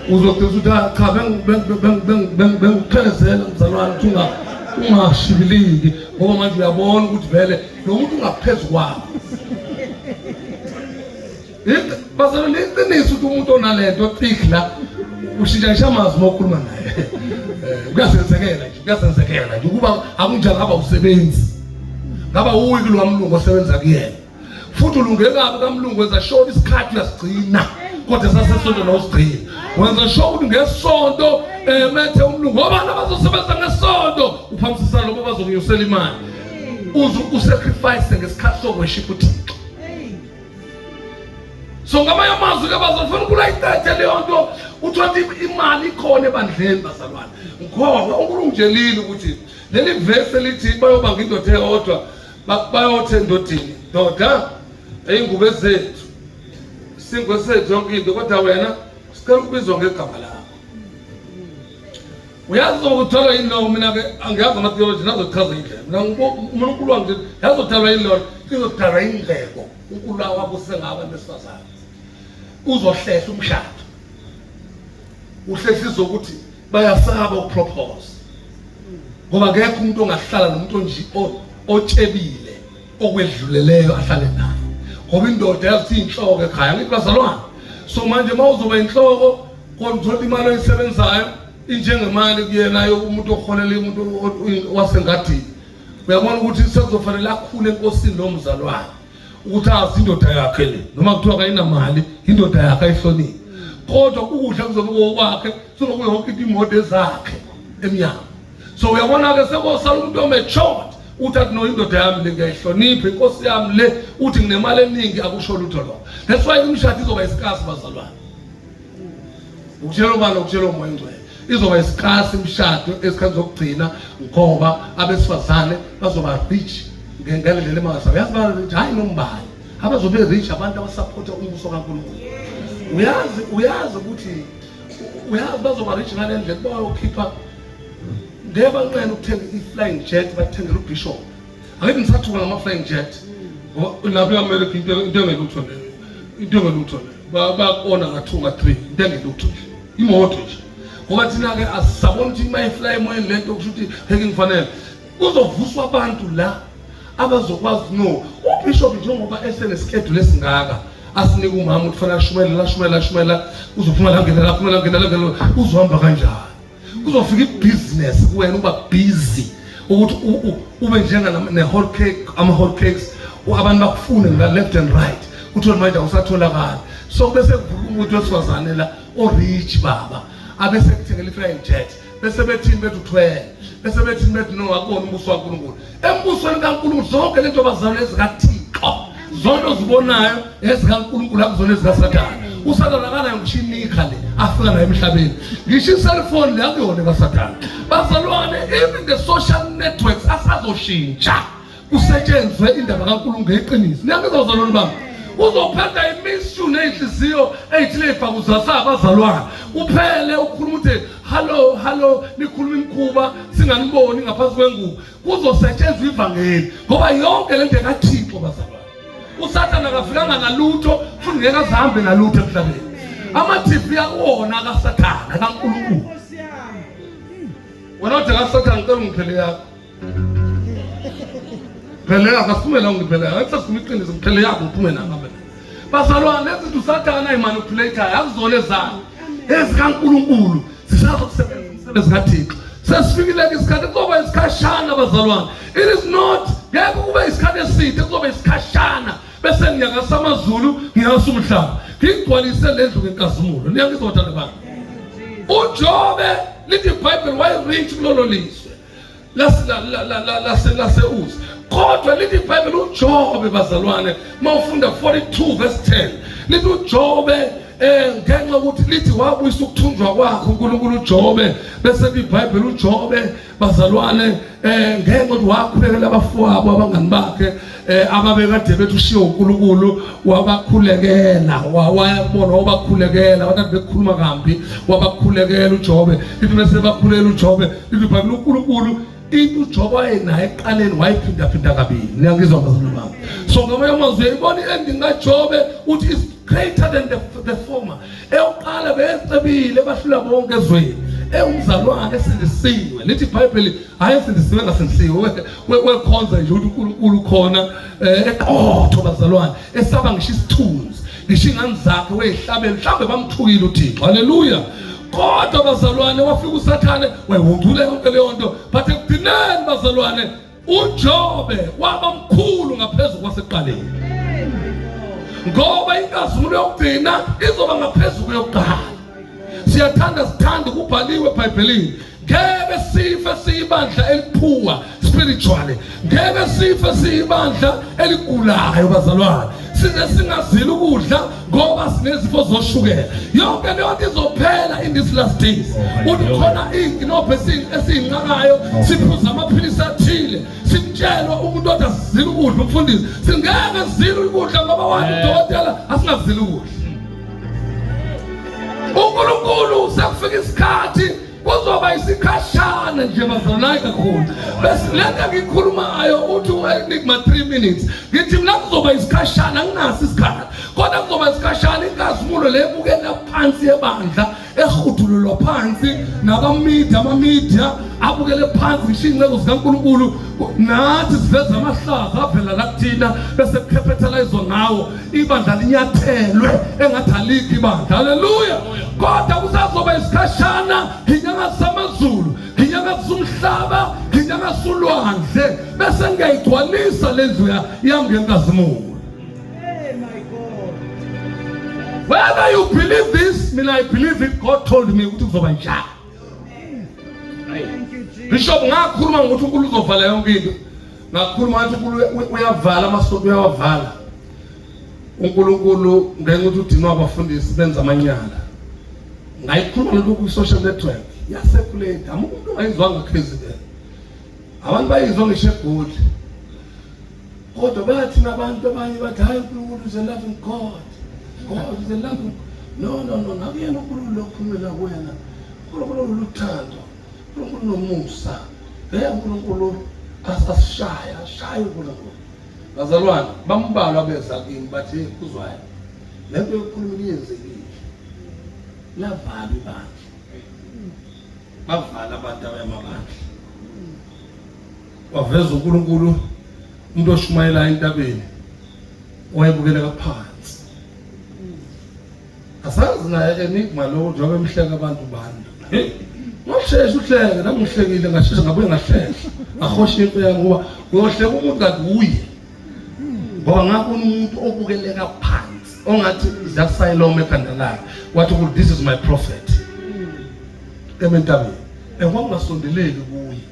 uzokutha cha bengiphelezela mzalwane ukuthi ungashibiliki ngoba manje uyabona ukuthi vele lo muntu ungaphezulu kwakho. Bazalwane iqiniso ukuthi umuntu onalento oqikla ushintsha amazwi mokhuluma naye. Kuyasenzekela nje ukuba akunjalo ngaba usebenzi ngaba uyi kulwamlungu osebenza kuyena. Futhi ulungeke kabi kaMlungu wenza sure isikhathi lasigcina kodwa sasesonto nosigcina. Wenza sure ukuthi ngesonto methe uMlungu ngoba abazosebenza ngesonto uphamisisa lobo bazokunyusela imali. Usacrifice ngesikhathi soworship uThixo. So ngamanye amazwi ke bazofuna ukulayithatha leyo nto uthola imali ikhona ebandleni bazalwane. Ngoba uNkulunkulu ngelile ukuthi leli verse lithi bayobanga indoda eyodwa bayothe endodeni ndoda eyingubo zethu singwe sethu yonke into kodwa wena sicela ukubizwa ngegama lakho. Uyazi ukuthola yini lo mina ke angiyazi ama theology nazochaza indlela. Mina uNkulunkulu wangithi yazothalwa yini lo izothalwa indleko uNkulunkulu wakho sengabantu besifazane. Uzohlehla umshado. Uhlehlisa ukuthi bayasaba ukupropose. Ngoba ngeke umuntu ongahlala nomuntu onje otshebile okwedluleleyo ahlale naye. Ngoba indoda yathi inhloko ekhaya ngithi bazalwane. So manje mawuzoba inhloko kodwa imali oyisebenzayo injengemali kuyena umuntu oholela umuntu wasengadini. Uyabona ukuthi sekuzofanele akhule enkosini lo mzalwane. Ukuthi azi indoda yakhe le noma kuthiwa kayinamali indoda yakhe ayihloniphi. Kodwa ukudla kuzobe kwakhe sokuba yonke imoto ezakhe emnyama. So uyabona ke sekosala umuntu omatured uthi no indoda yami le ngiyayihlonipha inkosi yami le uthi nginemali eningi akusho lutho lo. That's why imishado izoba isikasi bazalwane. Ukutshela ubani ukutshela umoya ingcwele. Izoba isikasi imishado esikhathi zokugcina ngoba abesifazane bazoba rich ngendlela emangasa. Uyazi ba rich hayi nombali. Abazobe rich abantu abasupporta umbuso kaNkulunkulu. Uyazi ukuthi bazoba rich ngale ndlela bayokhipha ngeke banqena ukuthenga i-flying jet bathengele ubishop. Angeke ngisathuka ngama-flying jet lapho e-America into engelutho le bakona nga-2 nga-3 into engelutho imoto nje ngoba thina-ke asisabona ukuthi mayifly emoyeni lento kusho ukuthi heke ngifanele kuzovuswa abantu la abazokwazi no ubishop njengoba eseneschedule esingaka asinike umama ukuthi fanele shumela uzophuma la ngena uzohamba kanjani kuzofika ibhizinesi kuwena uba busy ukuthi ube njenga ne-whole cake ama-whole cakes abantu bakufune nga-left and right uthole manje awusatholakali so bese kuvuka umuntu wesifazane la o-rich baba abese kuthengela i-flying jet bese bethini bethu 12 bese bethini bethu no akubona umbuso kaNkulunkulu embusweni kaNkulunkulu zonke lento bazalwane ezikaThixo zonke ozibonayo ezikaNkulunkulu akuzona ezikaSathane. uSathane akanayo ngishinika le afika nayo emhlabeni ngisho i-cellphone le akuyona kaSathane. Bazalwane even the social networks asazoshintsha kusetshenzwe indaba kaNkulunkulu ngeqiniso. Niyangizozalwane bami uzophatha imishu nenhliziyo eyithile ibhakuzasa abazalwane uphele ukhuluma uthi hello nikhuluma imkhuba singaniboni ngaphansi kwengubo kuzosetshenzwa ivangeli ngoba yonke lento kaThixo bazalwane. uSathane akafikanga nalutho futhi ngeke azahambe nalutho emhlabeni. Ama-TV akuwona kaSathane kaNkulunkulu. Wena uthi kaSathane ngicela ungiphele yakho phele yakho asiphume la ungiphele yakho akusasikhuluma iqiniso ngiphele yakho uphume nangapha. Bazalwane lezinto uSathane ayimanipulate akuzona ezakhe ezikaNkulunkulu zisazokusebenza umsebenzi kaThixo. Sesifikile isikhathi kuzoba isikhashana bazalwane. It is not ngeke kube isikhathi eside kuzoba isikhashana bese ngiyakasa amazulu ngiyakasa umhlaba ngigcwalise lendlu ngenkazimulo. Niyangizothandana bani uJobe lithi iBhayibheli wayirich kulolo lizwe lase Uzi kodwa lithi iBhayibheli uJobe bazalwane mawufunda 42 verse 10 lithi uJobe ngenxa ukuthi lithi wabuyisa ukuthunjwa kwakhe uNkulunkulu uJobe bese iBhayibheli uJobe bazalwane ngenxa ukuthi wakhulekela abafowabo abangani bakhe ababekade bethi ushiye uNkulunkulu wabakhulekela wayabona wabakhulekela abantu bekhuluma kambi wabakhulekela uJobe lithi bese bakhulekela uJobe lithi iBhayibheli uNkulunkulu into uJobe wayenayo eqaleni wayiphinda kabili. Niyangizwa bazalwane bami. So ngamanye amazwi uyayibona i-ending kaJobe uthi is greater than the former. Eyoqala beyecebile bahlula bonke ezweni umzalwane esindisiwe. Lithi iBhayibheli hayi esindisiwe ngasindisiwe wekhonza nje ukuthi uNkulunkulu khona eqotho bazalwane esaba ngisho isithunzi ngisho ingane zakhe weyihlabela mhlawumbe bamthukile uThixo. Haleluya. Kodwa bazalwane wafika uSathane wayihungcule yonke leyo nto but ekugcineni bazalwane uJobe waba mkhulu ngaphezulu kwasekuqaleni ngoba inkazimulo yokugcina izoba ngaphezulu yokuqala. Sithanda kubhaliwe eBhayibhelini ngeke sife siyibandla eliphuwa spiritually ngeke sife siyibandla eligulayo bazalwane singazili ukudla ngoba sinezifo zoshukela yonke leyo nto izophela in this last days. Uthi khona inkinobho esiyinqakayo siphuza amaphilisi athile simtshelwa umuntu othi asizile ukudla umfundisi singeke sizile ukudla ngoba wathi udokotela asingazili ukudla. uNkulunkulu sekufika isikhathi kuzoba isikhashana nje bazalwane kakhulu bese lento ngikhulumayo uthi uyinika ma 3 minutes ngithi mina kuzoba isikhashana anginaso isikhathi kodwa kuzoba isikhashana inkazimulo lebukela phansi ebandla ehudululwa phansi ama-media abukele phansi ngisho iy'nceku zikaNkulunkulu nathi siveza amahlaza avela la kuthina bese kukhephethelizwa ngawo ibandla linyathelwe engathi alikho ibandla. Haleluya. Kodwa kusazoba isikhashana nginyakazisa amazulu nginyakazisa umhlaba nginyakazisa ulwandle bese ngiyayigcwalisa lendlu yami ngenkazimulo. Whether you believe this, I believe it. God told me ukuthi kuzoba njalo. Bishop ngakhuluma ngokuthi uNkulunkulu uzovala yonke into. Ngakhuluma ngathi uNkulunkulu uyavala amasonto uyawavala. uNkulunkulu ngenxa ukuthi udinwa abafundisi benza amanyala. Ngayikhuluma lokhu ku social network. Yasekulate. Umuntu ongayizwanga president. Abantu bayizwa ngisho eGoli. Kodwa bathi nabantu abanye bathi hayi uNkulunkulu is a loving God. God is a loving. No, akuyena uNkulunkulu okhulumela kuwena. uNkulunkulu uthando. uNkulunkulu nomusa. uNkulunkulu asishaya uNkulunkulu. Bazalwane bambalwa beza kimi bathi kuzwayo. Lento yokukhuluma iyenzekile. Lavala ibandla. Bavala abantu abamabandla. Waveza uNkulunkulu umuntu oshumayela entabeni owayebukeleka phansi. Asazi naye enigma lo njengoba emhleka abantu bani. Ngosheshe uhleke nami ngihlekile ngasheshe ngabuye ngahleka. Ahoshe into yami ngoba uyohleka umuntu kanti uye. Ngoba ngakubona umuntu obukeleka phansi ongathi izasayiloma ekhanda lakhe. Wathi ukuthi this is my prophet. Ementabeni. Engangasondeleki kuye.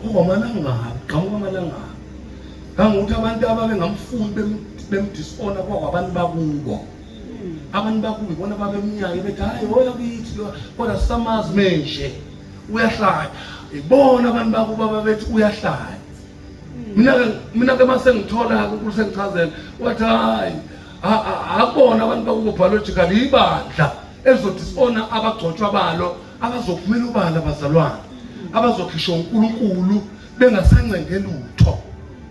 Owamalanga qamukamalanga. Kangukuthi abantu ababengamfuni bemdishona kwabantu bakubo. Abantu bakubo bona babeminyaka bethi hayi hoya kithi kodwa samazi menje uyahlaya. Ibona abantu bakubo babethi uyahlaya. Mina ke mase ngithola uNkulunkulu sengichazela wathi hayi akubona abantu bakubo biological ibandla ezodishona abagcotshwa balo abazophumela ubala bazalwane abazokhishwa uNkulunkulu bengasancenge lutho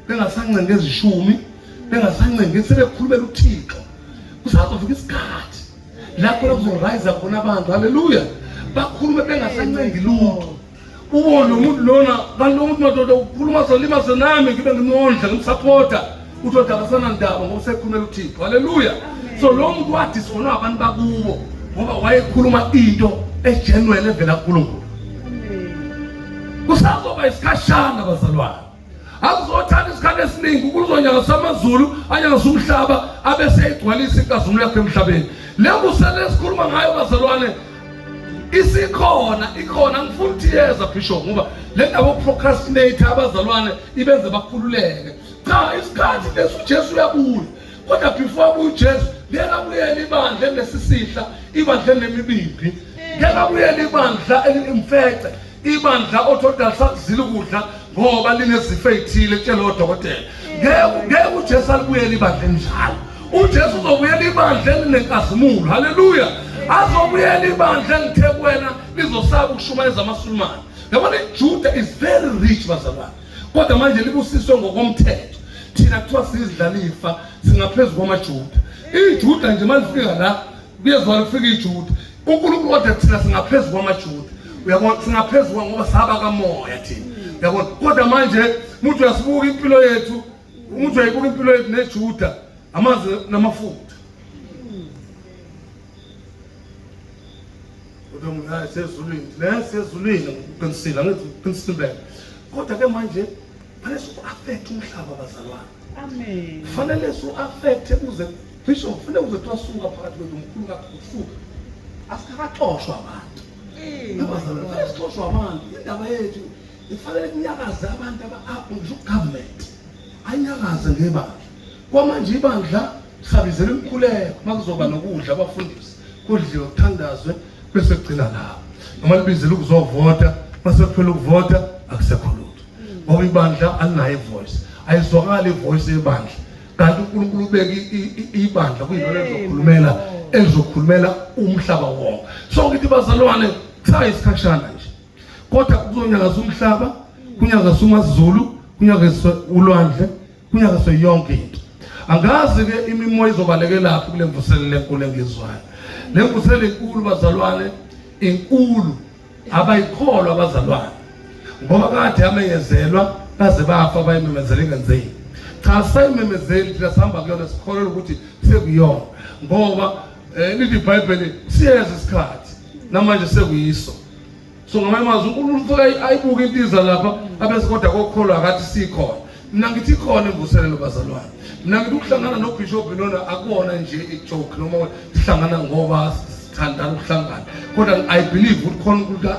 bengasancenge ezishumi bengasancenge sebekhulumela uThixo kusazofika isikhathi lapho kuzoriza khona abantu haleluya bakhulume bengasancenge lutho ubone umuntu lona kalomuntu madoda ukhuluma zolima zenami ngibe nginondla ngimsupporta uthi akasana ndaba ngoba sekhulumela uThixo haleluya so lo muntu wathi sona abantu bakubo ngoba wayekhuluma into egenuine evela kuNkulunkulu kusazoba isikhashana bazalwane akuzothanda isikhathi esiningi ukuzonyaka samazulu anyanga somhlaba abese egcwalisa inkazimulo yakhe emhlabeni lekusele sikhuluma ngayo bazalwane ikhona ngifuna ukuthi yeza bishop ngoba le ndaba procrastinate abazalwane ibenze bakhululeke cha isikhathi leso uJesu uyabuya kodwa before abuye uJesu ngeke abuyele ibandla lesisihla ibandla lemibimbi ngeke abuyele ibandla elimfece ibandla othoda sakuzila ukudla ngoba linezifo ezithile tshela odokotela ngeke uJesu alibuyele ibandla enjalo uJesu uzobuyela ibandla elinenkazimulo haleluya azobuyela ibandla engithe kuwena lizosaba ukushumayeza amaSulumane yabona iJuda is very rich bazalwane kodwa manje libusiswe ngokomthetho thina kuthiwa sizidlalifa singaphezulu kwamaJuda iJuda nje malifika la kuyezwa lifika iJuda uNkulunkulu kodwa thina singaphezulu kwamaJuda uyabona singaphezulu ngoba saba kamoya thina uyabona kodwa manje umuntu uyasibuka impilo yethu umuntu uyayibuka impilo yethu neJuda amanzi namafutha kodwa sezulwini uqinisile ngithi uqinisile kodwa ke manje fanele affect umhlaba bazalwane amen fanele affect ukuze bishop fanele ukuze twasuka phakathi kwethu umkhulu kakhulu asikaxoshwa abantu abazalwane fanele sixoshwa abantu indaba yethu ifanele kunyakaza abantu government anyakaze ngebandla kwamanje ibandla sabizela umkhuleko makuzoba nokudla abafundisi kudliwe kuthandazwe bese kugcina lapho noma libizela ukuzovota base kuphela ukuvota akusekho lutho ngoba ibandla alinayo ivoice ayizwakala ivoice yebandla kanti uNkulunkulu ubeke ibandla kuyilo ezokhulumela umhlaba wonke so ngithi bazalwane kusaya isikhashana nje kodwa kuzonyakaza umhlaba kunyakaza umaZulu kunyakaza ulwandle kunyakaza yonke into angazi ke imimoya izobaleke lapho kule mvuselelo enkulu engizwayo le mvuselelo enkulu bazalwane enkulu abayikholwa abazalwane ngoba kade amenyezelwa baze bafa bayimemezele ngenzeni cha sayimemezeli thina sihamba kuyona sikholelwa ukuthi sekuyona ngoba lithi iBhayibheli siyeza isikhathi namanje sekuyiso so ngamanye amazwi uNkulunkulu ayibuka intiza lapha abese kodwa kokholwa akathi sikhona mina ngithi khona imvuselelo bazalwane mina ngithi ukuhlangana noBishop lona akuona nje ijoke noma sihlangana ngoba sithandana ukuhlangana kodwa I believe ukuthi khona uNkulunkulu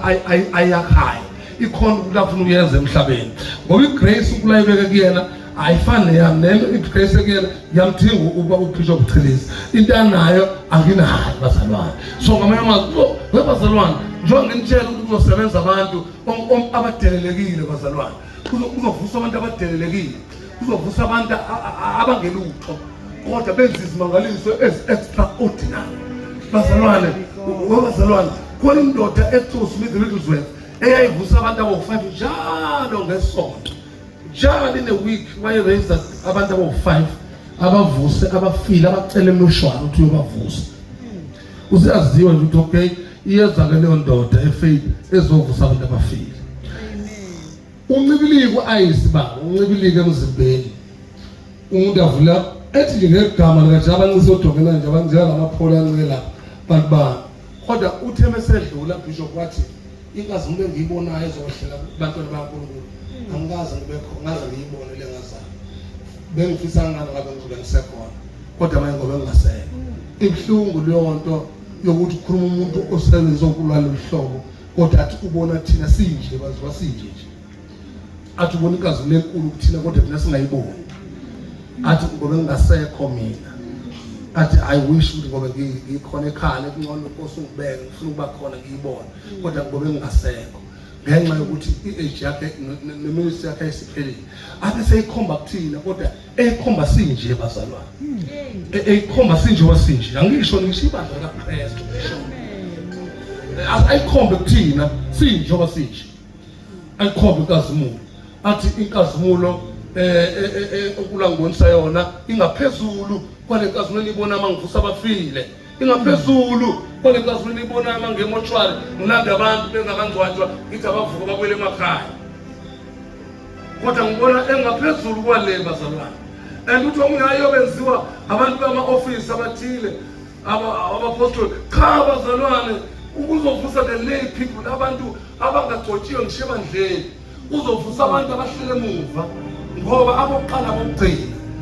ayakhaya ikhona ukuthi afuna uyenza emhlabeni ngoba igrace ukulayibeke kuyena ayifani neyami nami igrace kuyena yamthinga uba uBishop Chilisi into anayo anginayo bazalwane so ngamanye amazwi webazalwane njengoba nginitshela ukuthi kuzosebenza abantu abadelelekile bazalwane kuzovusa abantu abadelelekile kuzovusa abantu abangelutho kodwa benza izimangaliso extraordinary bazalwane webazalwane khona indoda eThus Middlesworth eyayivusa abantu abo-5 njalo ngesonto njalo in a week wayeraise abantu abo-5 abavuse abafile abacela emishwana ukuthi uyobavusa useyaziwa nje ukuthi okay iyeza-ke leyo ndoda efaith ezovusa abantu abafile uncibiliko ayisibaba uncibiliko emzimbeni umuntu avula ethi nje ngegama likathi abancisa odokena nje abanjengamaphola ancike lapha bantu bami kodwa uthe mesedlula Bishop wathi inkazimulo engiyibonayo ezohlela kubantwana bakaNkulunkulu angikaze ngibekho ngaze ngiyibone lengazana bengifisa ngani ngabe ngizobe ngisekhona kodwa manje ngoba ngingasekho ibuhlungu leyo nto yokuthi ukhuluma umuntu osebenza okulwala uhlobo kodwa athi ubona thina sinje baziwa sinje nje athi ubona inkazimulo enkulu kuthina kodwa thina singayiboni athi ngoba ngingasekho mina athi I wish ukuthi ngoba ngikhona ekhaya ekungcono Nkosi ungibeke ngifuna ukuba khona ngiyibona kodwa ngoba ngingasekho ngenxa yokuthi i-age yakhe neministry yakhe ayisiphelile ake seyikhomba kuthina kodwa eyikhomba sinje bazalwane eyikhomba sinje wasinje angisho ngisho ibandla likaKristu ayikhombe kuthina sinje wasinje ayikhombe inkazimulo athi inkazimulo okulangibonisa yona ingaphezulu kwale nkazimulo enibona mangivusa abafile ingaphezulu kwale nkazimulo enibona mangemoshwari ngilanda abantu bengakangcwatshwa ngithi abavuka babuyele emakhaya kodwa ngibona engaphezulu kwale bazalwane and ukuthi omunye ayobenziwa abantu bama-ofisi abathile abapostoli cha bazalwane ukuzovusa the lay people abantu abangagcotshiwe ngisho ebandleni uzovusa abantu abahlele emuva ngoba abokuqala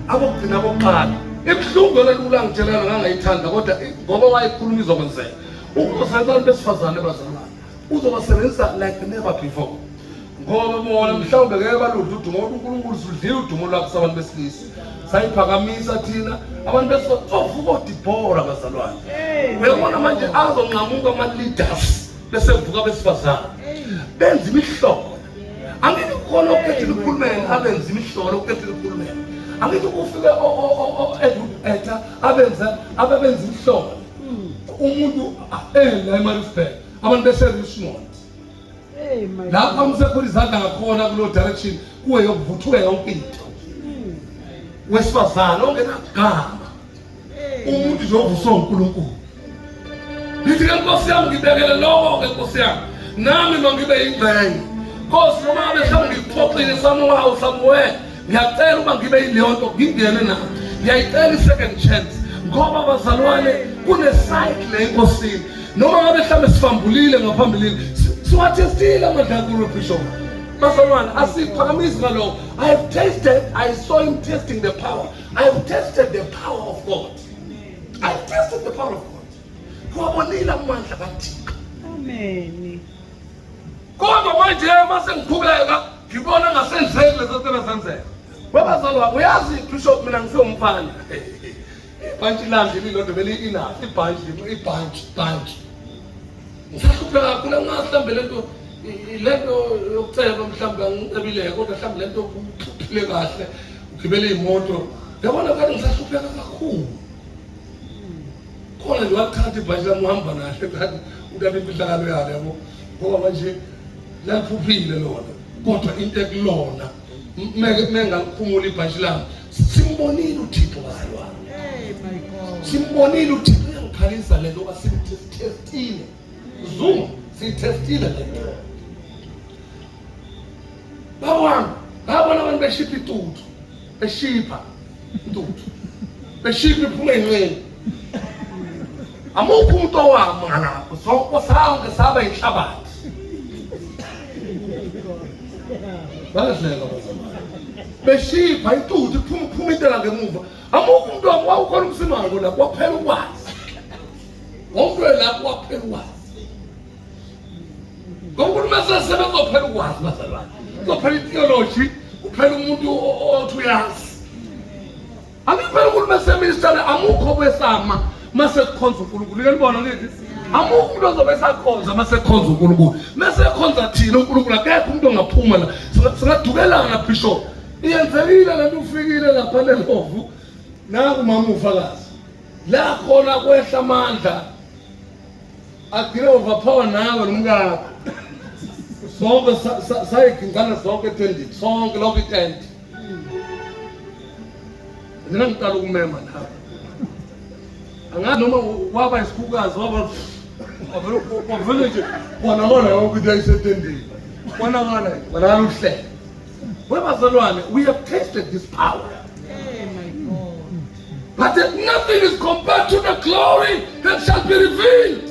abokugcina abokuqala ibuhlungu lelula ngitshelana ngangayithanda kodwa ngoba wayikhuluma izokwenzeka uzosebenza abantu besifazane bazalwane uzobasebenzisa like never before ngoba bona mhlawumbe ngeke baludla udumo ngoba uNkulunkulu usudlile udumo lwakhe sabantu besilisa sayiphakamisa thina abantu besovuka oDibhora bazalwane uyabona manje azonqamuka ama-leaders besevuka besifazane benza imihlobo angithi khona okukhethile ukhulumeni abenza imihlolo okukhethile ukhulumeni angithi kufike o-Edward abenza imihlolo umuntu la eMaritzburg abantu bese-Richmond lapho amsekhona izandla ngakhona kulo direction kuwe yokuvuthuka yonke into wesifazane ongenagama umuntu nje uNkulunkulu ngithi ke Nkosi yami ngibekele lokho-ke Nkosi yami nami mangibe yingxenye Nkosi noma ngabe mhlawumbe ngiphoxile somewhere ngiyacela uba ngibe yileyo nto ngingene nayo ngiyayicela i-second chance ngoba bazalwane kune-cycle enkosini noma ngabe mhlawumbe sifambulile ngaphambilini siwathestile amandla kaNkulunkulu Bishop bazalwane asiphakamisi ngalokho I saw him testing the power. I have tested the power of God. I have tested the power of God. Kuwabonile amandla kaThixo. Amen. Kodwa manje mase ngiqhubeka ngibona ngasenzeke lezo zinto ezenzeka. Babazalwane uyazi Bishop mina ngisomfana. Ibhantshi lami lilodwa beli-enough ibhantshi. Ngisahlupheka kakhulu ngahlambe lento yokuceba mhlawumbe ngicebile kodwa mhlawumbe lento ukuphile kahle ugibele imoto yabona kanti ngisahlupheka kakhulu. Khona nje wathanda ibhantshi lami uhamba nahle kanti uthatha imfihlakalo yalo yabo ngoba manje laphuphile lona kodwa into ekulona mengaphumula ibhantshi lami simbonile uThixo bazalwane. My God. Simbonile uThixo uyangikhalisa lento ngoba simtestile Zoom siyitestile lento bawami babona abantu beshipha intuthu beshipha iphume enqeni amukho umuntu owami ngalapho sonke sange saba inhlabathi bayahleka bazalwane beshipha intuthu iphuma intela ngemuva amukho umuntu wami wawukhona umsimango lapho waphela ukwazi wonke lapho waphela ukwazi ngoba masesebenza uphela ukwazi bazalwane uzophela itheology uphela umuntu othi uyazi akuphela umuntu maseminister amukho kwesama masekukhonza uNkulunkulu liyabona ngithi amukho umuntu ozobe sakhonza masekhonza uNkulunkulu masekhonza thina uNkulunkulu akekho umuntu ongaphuma la singadukelana bishop iyenzekile lento ufikile lapha lelovu naku mama ufakazi la khona kwehla amandla agcina overpower nawe nomkakho sonke sayigingana sonke etendini sonke lokho itent mina ngiqala ukumema lapha angazi noma waba isikhukazi wavele nje wona yonke into ayisetendini wona uhle webazalwane we have tasted this power. But nothing is compared to the glory that shall be revealed.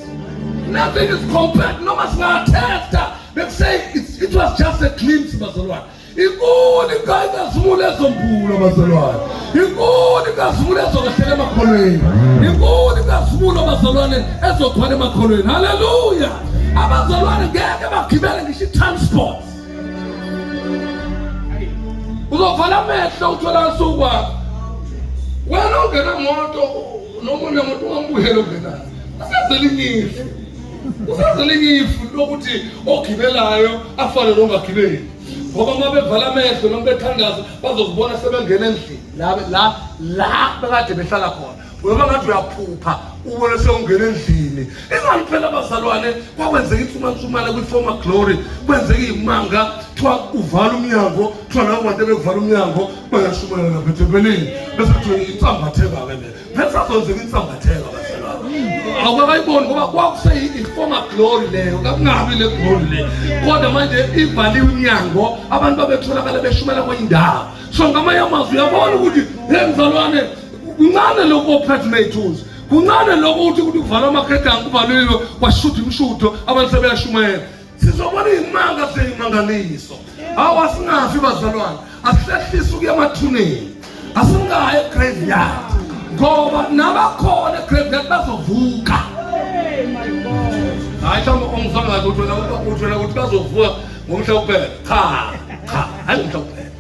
Nothing is compared. No matter what tester, they say it was just a glimpse, bazalwane. Ikuni kaida smule zombula bazalwane. Ikuni ka smule zokuhlele makholweni. Ikuni ka smule bazalwane ezokhwala makholweni. Hallelujah. Abazalwane ngeke bagibele ngisho transport. Uzovala amehlo uthola usuku wakho. Wena ungena moto noma unemoto ungambuyela ungena. Usazelinyifo lokuthi ogibelayo afane nongagibeli. Ngoba uma bevala amehlo noma bethandaza bazokubona sebengena endlini. La bekade behlala khona. Wena ngathi uyaphupha ubone sewungena endlini. Enganiphela abazalwane kwakwenzeka ithumansumana kwi-former glory kwenzeka imanga thiwa uvala umnyango thiwa labo bantu bekuvala umnyango bayashumela naphethebeleni bese kuthiwa itsambatheka ke le bese azonzeka itsambatheka bazalwane awukayiboni ngoba kwakusey i-former glory leyo kakungabi le glory le kodwa manje ivaliwe iminyango abantu babetholakala beshumela kwindawo so ngamanye amazwi uyabona ukuthi hey mzalwane kuncane lokho ophethe ney'thunzi kuncane lokho uthi kuvala amakhedango kuvaliwe kwashutha imishutho abantu sebeyashumela sizobona iy'manga sey'mangaliso awasingafi bazalwane asihlehlise ukuya emathuneni asingayi egraveyard ngoba nabakhona egraveyard bazovuka hayi mhlawumbe ongizangazi uthwena ukuthi bazovuka ngomhla kuphela cha hayi ngomhla kuphela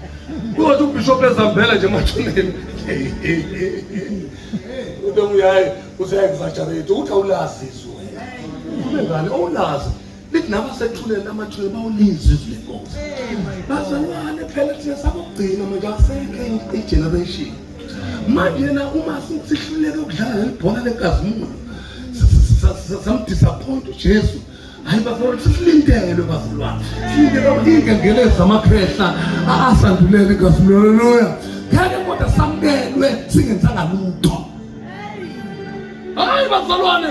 kuthi ubishop ezambela nje emathuneni uyayi useexaggerate uthi awulazi izwe ngane awulazi lithi nabasethuleni amathule bawuliza izwi lenkosi bazalwane phela thina sabugcina manje asekho igeneration manje na uma sihluleke ukudlala ibhola lenkazimulo samdisappoint uJesu hayi bazalwane sisilindele bazalwane silindele ingengeleza amakhehla asandulele inkazimulo haleluya ngeke kodwa samkelwe singenzanga lutho hayi bazalwane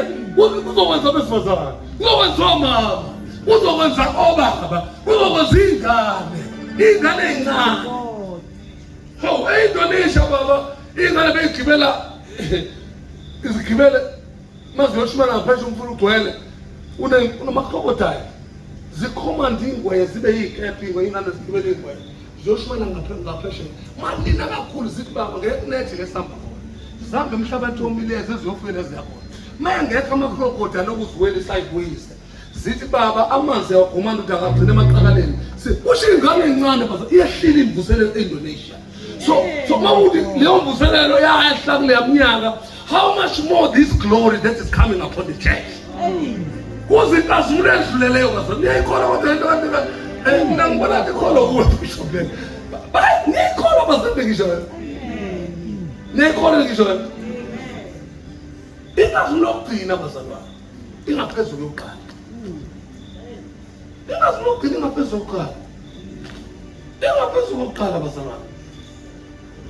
kuzokwenza besifazane kuzokwenza omama kuzokwenza obaba kuzokwenza ingane encane hawu eyidonisha baba ingane beyigibela izigibele maziyoshumela ngaphesheya umfula ugcwele unamakrokodayi zikhomanda ingweye zibe yiy'kephi ingweye ingane zigibele ingweye ziyoshumela ngaphesheya malina kakhulu zithi baba ngeke kunethi ngesihamba khona zihambe emhlabathi omileyo ziziyofika eziyakhona mayengekho amakrokodayi lokuziwela isayibuyise zithi baba amanzi awagumanda ukuthi akagcine emaqakaleni usho ingane encane baza iyehlile imvuselelo e-Indonesia so mawuthi leyo mvuselelo yayehla kuleya minyaka how much more this glory that is coming upon the church kuze inkazimulo edluleleyo baza niyayikholwa kodwa into kanti mina ngibona ngathi ikholwa kuwe bishop lena niyayikholwa bazembe ngisho wena niyayikholwa ngisho wena inkazimulo yokugcina bazalwane ingaphezulu yokuqala ingazilogcina ingaphezulu yokuqala ingaphezulu yokuqala bazalwane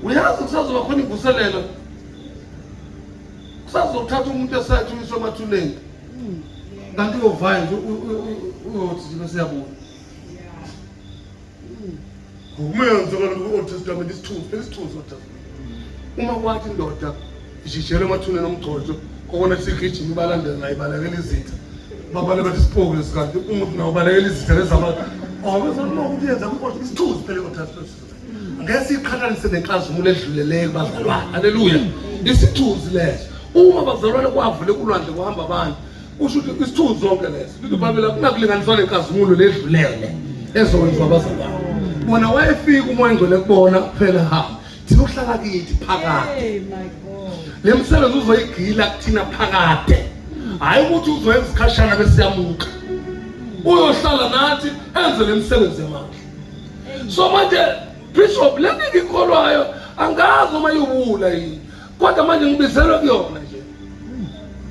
uyazi kusazoba khona imvuselelo kusazothatha umuntu esathi uyiswe emathuneni kanti uyovaya nje uyothi nje siyabona kumenze kaloku Old Testament isithunzi uma kwathi indoda ishishele emathuneni omgcotsho kokona sigijima ibalandela naye ibalekela izitha babale bathi siphoko lesikanti umuntu nawo ubalekela izitha lezama awubezona ukuyenza ukuthi isithunzi phela Old Testament ngeke siqhathanise nenkazimulo edluleleyo bazalwane haleluya isithunzi leso uma bazalwane kwavule kulwandle kuhamba abantu usho ukuthi isithuthi zonke leso lithi uBhayibheli kunakulinganiswa nenkazimulo ledlulele ezokwenziwa abazalwane bona wayefika umoya engcwele kubona kuphela hamba thina uhlala kithi phakade le msebenzi uzoyigila kuthina phakade hayi ukuthi uzoyenza isikhashana bese siyamuka uyohlala nathi enze le msebenzi yamandla so manje bishop leni ngikholwayo angazi uma yubula yini kodwa manje ngibizelwe kuyona nje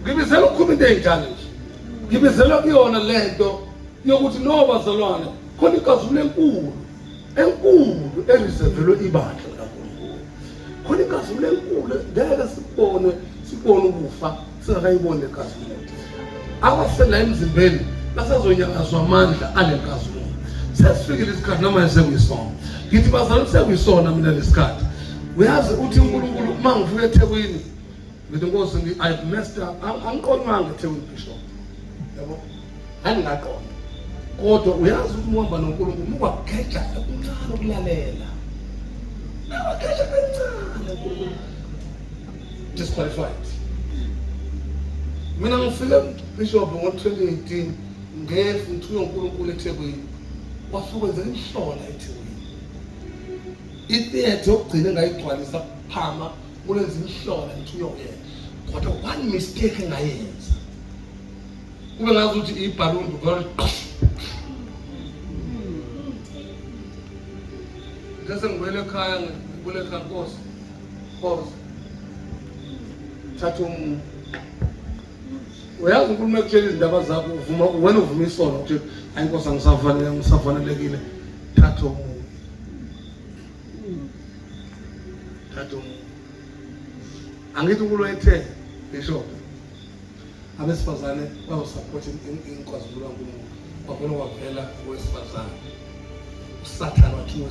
ngibizelwe ukukhuluma into ey'njalo nje ngibizelwe kuyona lento yokuthi nobazalwane khona inkazimulo enkulu eriservelwe ibandla likaNkulunkulu khona inkazimulo enkulu ngeke sibone ukufa singakayiboni lenkazimulo abasela emzimbeni lasezonyakazwa amandla ale nkazimulo sesifikile isikhathi noma sekuyisona ngithi bazalwane sekuyisona mina lesikhathi uyazi uthi uNkulunkulu uma ngifika eThekwini ngithi Nkosi I've messed up angiqonanga eThekwini bishop yabo angingaqonda kodwa uyazi ukuthi muhamba noNkulunkulu mukwageja okuncane ukulalela nawageja kancane disqualified mina ngifike bishop ngo-2018 ngithunywe uNkulunkulu eThekwini wafika kwenzeka inhlola eThekwini itheatre yokugcina engayigcwalisa phama kulenza inhlola ngithunywe uyena kodwa one mistake engayenza kube ngazi ukuthi ibhaluni ngore ngase ngibuyele ekhaya ngibuyele ekhaya Nkosi thatha uyazi uNkulunkulu ekutshela izindaba zakho uvuma wena uvuma isono ukuthi hayi Nkosi ngisafanelekile thatha angithi uNkulunkulu ethe bishop abesifazane bayosupport inkazimulo kaNkulunkulu kwavela kwavela owesifazane uSathane wathuma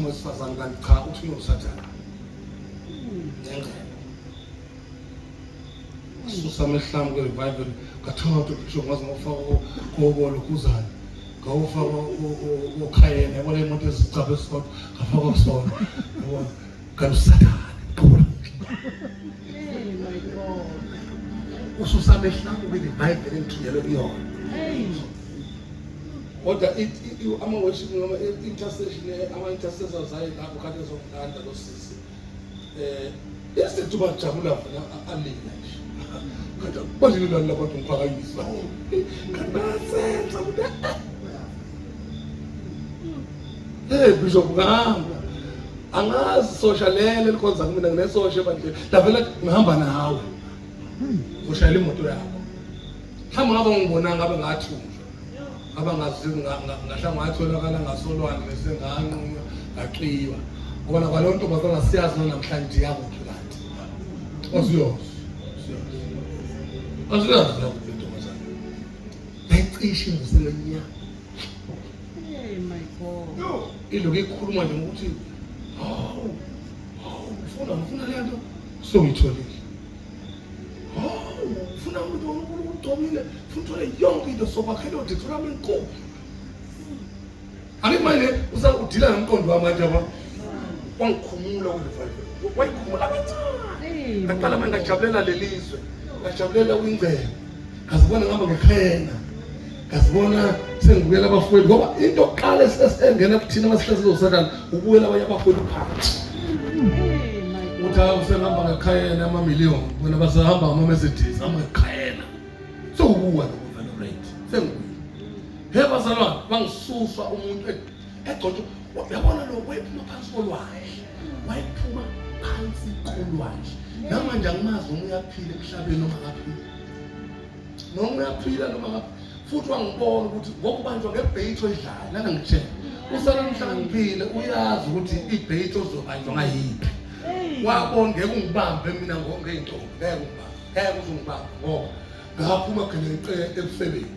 owesifazane kanti cha uthunywe uSathane ngengqondo usamehlam kwe-revival kathatha bishop ngazi ngofaka kobolo kuzana ngawufaka ukhayena yabona imoto ezicaphe esisodwa ngafaka kusona yabona kanti uSathane ususamehlam kwe-revival engithunyelwe kuyona kodwa ama-worship ama-intercessors ayi lapho kade ezokulanda losisi izinto bajabula vona alila nje kodwa balilula labantu ngiphakanyiswa kanti bayasenza ukuthi bishop ngihamba angazi socialele likhonza kumina nginesosha ebandleni lavela ngihamba nawe ushayela imoto yakho mhlawumbe ngaba ngibonanga ngabe ngathunjwa abangazi ngahlangwatholakala ngasolwane bese nganqunywa ngaqiwa ngoba kwalo nto bazona siyazi namhlanje yakuphi kanti osiyozi yakuphi ntombazana lecishe ngiselenya my God iloku ikhuluma nje ukuthi ufuna le nto sowuyitholile ufuna umuntu uNkulunkulu futhole yonke into sobakhelo ndithola inkqubo alimanje usakudila nomqondo wamanje aba wangikhumula kule wayikhumula kancane ngaqala manje ngajabulela lelizwe ngajabulela kwingcebo ngazibona ngihamba ngekhena ngazibona sengibuyela abafowethu ngoba into yokuqala esengena kuthina masihlezi uSathane ubuyela abanye abafowethu phansi uthawu sengihamba ngekhayena amamiliyoni bona basahamba ngama-Mercedes amakhayena sokubuka nokuvenerate sengibuye bazalwane bangisuswa umuntu egcotshwa yabona lo wayephuma phansi kolwandle wayephuma phansi kolwandle namanje angimazi uma uyaphila emhlabeni noma uyaphila noma futhi wangibona ukuthi ngokubanjwa ngebhayitho edlala lana ngitshela uSathane mhlanga ngiphile uyazi ukuthi ibhayitho ozobanjwa ngayiphi wabona ngeke ungibambe mina ngeintombi ngeke uzungibambe ngoba ngaphuma geneqe ebusebeni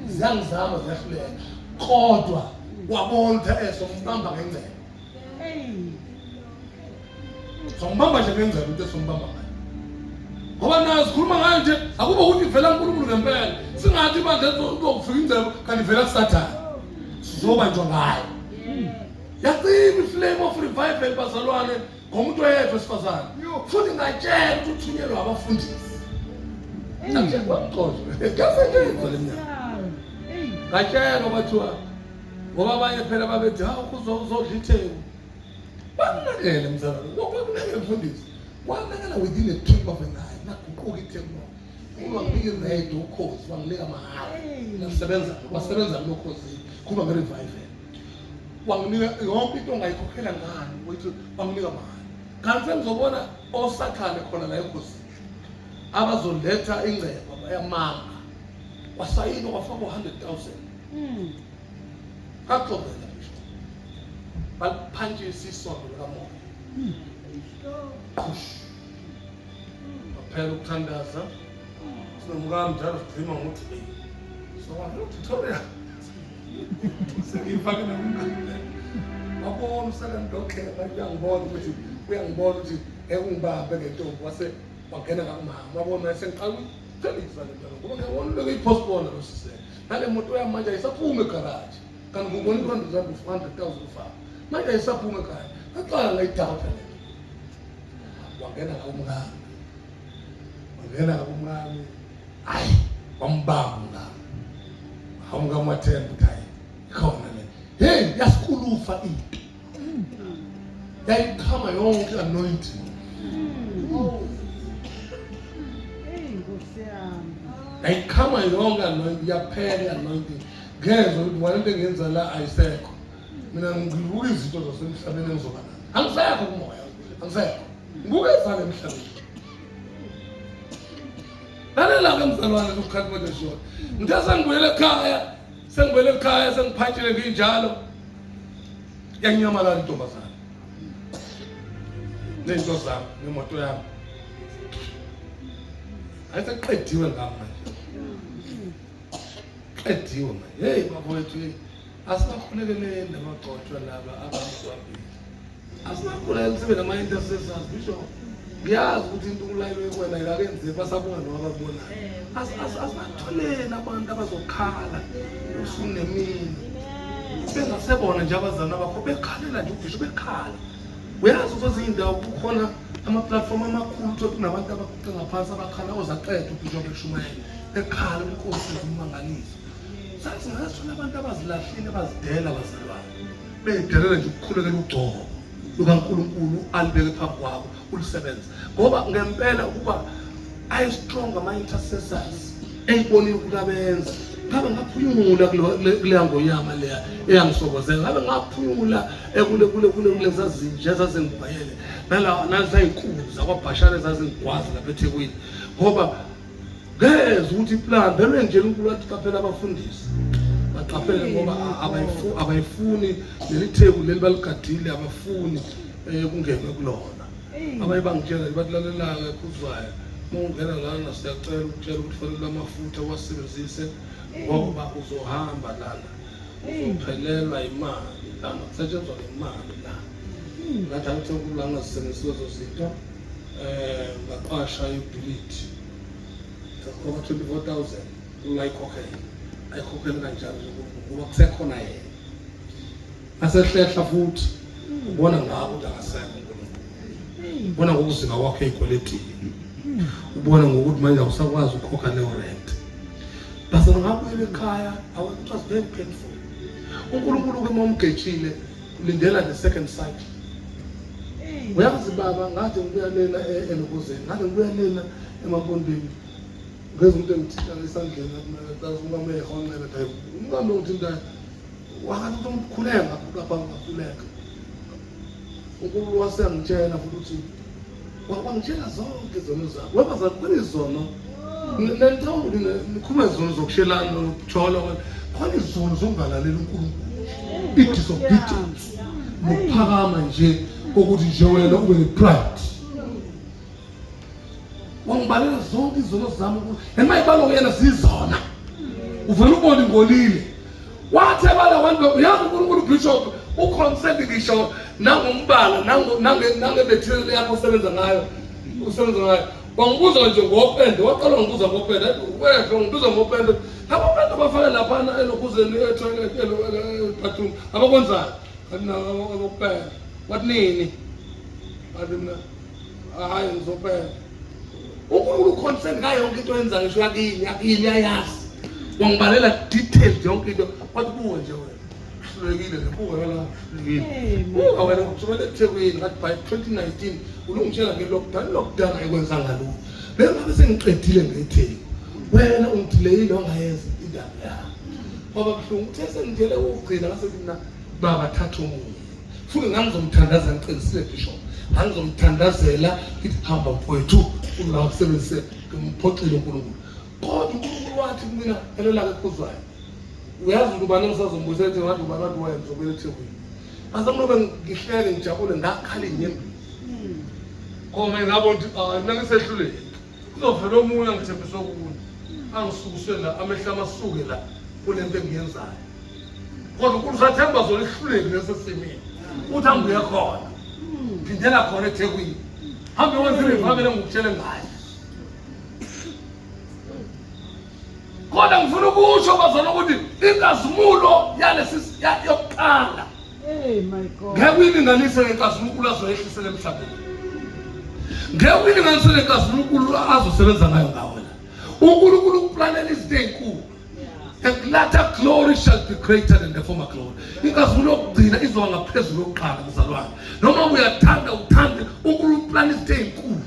ziyangizama ziyahluleka kodwa wabona esombamba ngengcebo sombamba nje ngengcebo into esombamba ngayo ngoba nazi khuluma ngayo nje akube ukuthi ivela uNkulunkulu ngempela singathi manje uzokufika ingcebo kanti ivela kuSathane sizobanjwa ngayo yaqina iflame of revival bazalwane ngomuntu oyedwa wesifazane futhi ngatshela ukuthi uthunyelwa abafundisi ngatshela kwaxoxa ngiyasetshenziswa le minyaka ngatshela kwathiwa ngoba abanye phela babethi uzodla itheku banakele mzalwane ngokunakele mfundisi wanakela within a drink of an eye naguquka itheku uma ngibike irediyo ukhozi wanginika mahhala wasebenza kulokhosini kuba nge-revival wanginika yonke into ongayikhokhela ngani ukuthi wanginika mahhala kanti sengizobona osakhane khona la ekhosini abazoletha ingcebo bayamanga wasayinwa kwafakwa 100,000 kaxobela ngisho baliphantsisa isondo likamoya baphela ukuthandaza sinomkami njalo sidrima ngokuthi Victoria sengifake namkami wabona uselendokhela uyangibona ukuthi ekungibambe ngentombi wase wangena kamama wabona sengiqala ukuthelisa le nto ngoba ngiyabona lokho ipostpone lo sisele nale moto yamanje ayisaphuma egaraji kanti ngubona 200,000 ufaka manje ayisaphuma egaraji aqala ngayidapha le wangena kumngami hayi wambamba awungamathemba ukuthi khona le hey yasikulufa into yayikhama yonke anointing ayikhama yonke anointing yaphela anointing ngezwe ukuthi walento engenza la ayisekho mina ngibuka izinto zasemhlabeni engizoba nazo angisekho kumoya angisekho ngibuka ezale emhlabeni lalela-ke mzalwane ukukhathi manje shona ngithe sengibuyele ekhaya sengiphantshile nginjalo yanginyamalala intombazane nento zami nemoto yami ayiseqediwe ngami manje qediwe manje hey bafowethu asinakhulekele namagcotshwa laba abantu ababili asinakhulekele sibe nama-intercessors bisho ngiyazi ukuthi into ulaywe kwena ikakenze basabona nobabonayo asinatholeni abantu abazokhala usunemini bengasebona nje abazana bakho bekhalela nje ubhisho bekhala uyazi ukuthi izindawo kukhona ama-platform amakhulu ukuthi kunabantu abaguqe ngaphansi abakhala ozaqeda ubhisho beshumayela bekhala inkosi zimangalisa sathi singasithola abantu abazilahlile abazidela abazalwane beyidelela nje ukukhulekela ugcobo lukaNkulunkulu alibeke phambi kwabo ulisebenza ngoba ngempela ukuba ayi-strong ama-intercessors eyibonile ukuthi abenza ngabe ngaphunyula kuleya ngoyama leya eyangisokozela ngabe ngaphunyula kulezazinje ezazingibayele nalezay'nkulu zakwabhashane ezazingigwazi lapha eThekwini ngoba ngeze ukuthi iplan belwe nje uNkulunkulu athi qaphela abafundisi baqaphele ngoba abayifuni leli theku leli baligadile abafuni kungenwe kulona abanye bangitshela bathi lalelanga ephuzwayo mungena lana siyacela ukutshela ukuthi fanele amafutha wasebenzise ngoba uzohamba lana uzophelelwa imali lana kusetshenzwa ngemali lana ngathi angithi uNkulunkulu angazisebenzisi lezo zinto ngaqasha ibhilidi over 24,000 ungayikhokhela ayikhokheli kanjalo ngoba kusekhona yena asehlehla futhi ubona ngabo ukuthi akasekho uNkulunkulu ubona ngokuzinga kwakho ey'kweletini ubona ngokuthi manje awusakwazi ukukhokha leyo rent base ngabuyela ekhaya it was very painful uNkulunkulu-ke uma umgejile ulindela the second cycle uyazi baba ngathi ngibuya lela enokuzeni ngathi ngibuya lela emapondweni ngeze umuntu engithinta esandleni umkami ehonqele ukuthi umkami ongithintayo wangathi ukuthi ukukhuleka lapha ngakhuleka uNkulunkulu wasengitshela futhi wangitshela zonke izono zami weba zakhona izono nenthawuli nikhuluma izono zokushelana nokujhola khona izono zokungalalela uNkulunkulu i-disobedience nokuphakama nje kokuthi nje wena ube ne-pride wangibalela zonke izono zami emayibalo yena sizona uvela ubona ingolile wathi ebala abantu uyazi uNkulunkulu bishop uconsent ngisho nangombala nange-material yakho usebenza ngayo wangibuza nje ngopende waqala ngibuza ngopende wehlo ngibuza ngopende abapende bafake laphana elokuzeni etoilet bathroom abakwenzayo abopende wathi nini Athi mina hayi ngizopela. Unkulunkulu concern ngayo yonke into yenza ngisho yakini yayazi. Wangibalela details yonke into kwathi kuwe nje wena. Hlulekile ngebuka la. Buka wena uthumele eThekwini ngathi by 2019 ulungishela ngelockdown ayikwenza ngalutho. Bengabe sengiqedile ngeThekwini. Wena ungidileyile ongayenza indaba yakho. Ngoba buhlungu uthe sengithele ukugcina ngase mina baba thatha umuntu. Futhi ngangizomthandaza ngiqinisile bishop. Ngangizomthandazela ngithi hamba mfowethu ula ukusebenzise ngimphoxile uNkulunkulu. Kodwa uNkulunkulu wathi mina elela ekhuzwayo. Uyazi ukuba ngisazombuza ethi ngathi uba abantu wayenza eThekwini. Asamnobe ngihlele ngijabule ngakhala inyembili. Koma ngabona ukuthi mina ngisehluleke. Kuzovela omunye ngithembisa okunye. Angisukuswe la amehla amasuke la kulento engiyenzayo. Kodwa uNkulunkulu sathemba zona ihluleke lesesimini. Uthi angibuye khona. Phindela khona eThekwini. Hambe wenze revival engikutshele ngayo. Kodwa ngifuna ukusho bazana ukuthi inkazimulo yalesi yokuqala. My God. Ngeke uyilinganise ngenkazimulo azoyehlisela emhlabeni. Ngeke uyilinganise ngenkazimulo azosebenza ngayo ngawe la. uNkulunkulu uplanela izinto ezinkulu. The latter glory shall be greater than the former glory. Inkazimulo yokugcina izoba ngaphezulu yokuqala mzalwane. Noma uyathanda uthande uNkulunkulu uplan izinto ezinkulu.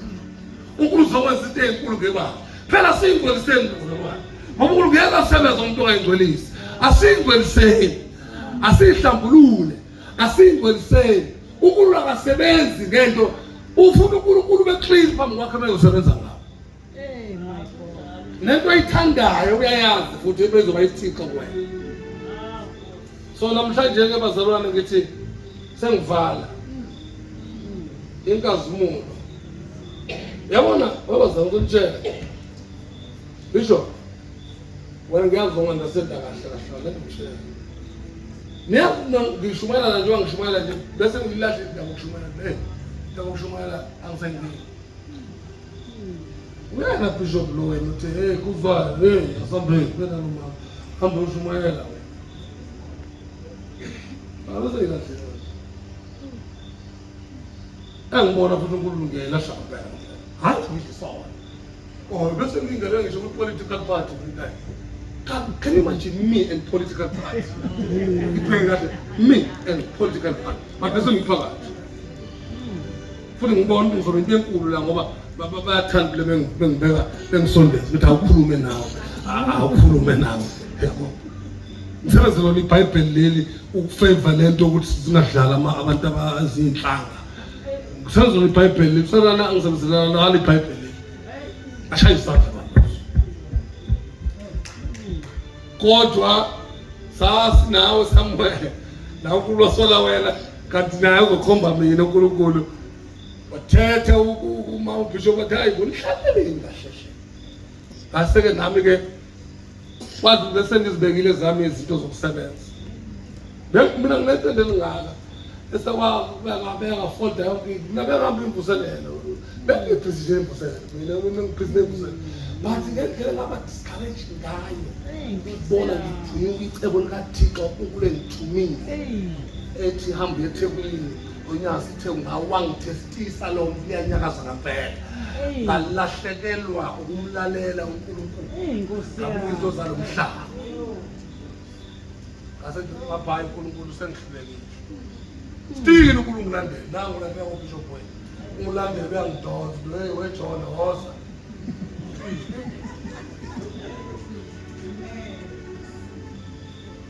uNkulunkulu uzokwenza izinto ezinkulu ngebanga. Phela singcweliseni mzalwane. Ngoba uNkulunkulu ngeke asebenze umuntu ongayingcwelisi. Asingcweliseni. Asihlambulule. Asingcweliseni. uNkulunkulu akasebenzi ngento ufuna uNkulunkulu beclean phambi kwakhe mayesebenza ngawo. My God. Nento ayithandayo uyayazi futhi bezoba yithixo kuwena. So namhlanje ke bazalwane ngithi sengivala inkazimulo. Yabona wabazalwane ukutshela. Bishop wena ngiyazonga ndasenda kahle le ngishela. Ngishumayela nje ngishumayela nje bese ngilahle ndakushumayela le. Ndakushumayela angisengini. Wena Bishop lo wena uthi hey kuzwa hey asambe wena noma hamba ushumayela wena. Awuze ilahle. Angibona futhi uNkulunkulu ngiyela shaka. Hayi ngisho oh bese ngingele ngisho ku political party ngidai. Can you imagine me and political party? Me and political party. But bese ngiphakathi. Futhi ngibona ukuthi ngizobenta enkulu la ngoba bayathanda le bengibeka bengisondeza ukuthi awukhulume nawe. Awukhulume nawe. Yabo. Ngisebenzela lo iBhayibheli leli ukufavor lento ukuthi singadlala abantu abazinhlanga. Ngisebenzela iBhayibheli kusana angisebenzela nalo iBhayibheli. Ashaya isandla abantu. Kodwa sasi nawe somewhere la uNkulunkulu wasola wena kanti naye uzokhomba mina uNkulunkulu. Wathethe uma uBishop wathi hayi bonihlalele ngasheshe. Aseke nami ke kwazi bese ngizibekile zami izinto zokusebenza. Mina nginethendele ngaka. Esawabeka folder yonke mina behamba imvuselelo. Bengiphisile imvuselelo. Mina ngiphisile imvuselelo. Bathi ngendlela ngaba discourage ngayo. Bona ngithini icebo likaThixo uNkulunkulu engithumile. Ethi hamba eThekwini. Unyasi ithe ungawangithestisa lo liyanyakaza ngempela. Ngalahlekelwa ukumlalela uNkulunkulu. Inkosi yami. Into zalomhlaba. Ase ngibabhayi uNkulunkulu sengihlulekile. Stile uNkulunkulu landela. Nangu la uBishop wena. Ungilandele beyangidonsa. Hey weJona hosa.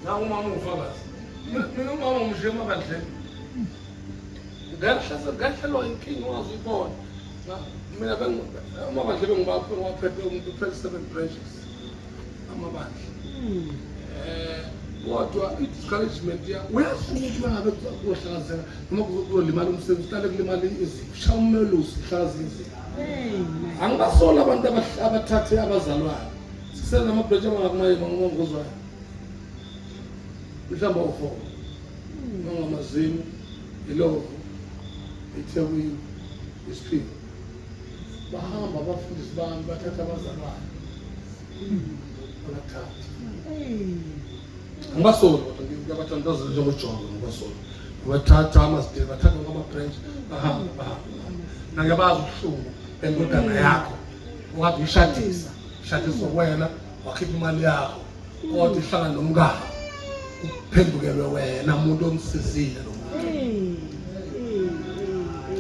Nangu mama ufakazi. Mina mama umshema bandle. Ngahlelwa inkinga wazibona. Mina amabandla bengibaphethe umuntu 27 branches. Amabandla. Kodwa i-discouragement uyafuna ukuthi mangabe kuzohlakazeka noma kuzolimala umsebenzi uhlale kulimala izifo. Shaya umelusi ihlaza izifo. Angibasola abantu abathathe abazalwane. Sisele namabreach abangakumaye ngongozwayo. Mhlamba ufo. Ngamazimu ilovo. Ithekwini isiphilo bahamba abafundisi bami bathatha abazalwane bathatha angibasola kodwa ngiyabathandaza njengoJohn ngibasola bathatha amasiteli bathatha ngama-branch bahamba nangebazi ubuhlungu endodana yakho wakade uyishadisa wena wakhipha imali yakho kodwa ihlangana nomngane uphendukelwe wena muntu omsizile lo muntu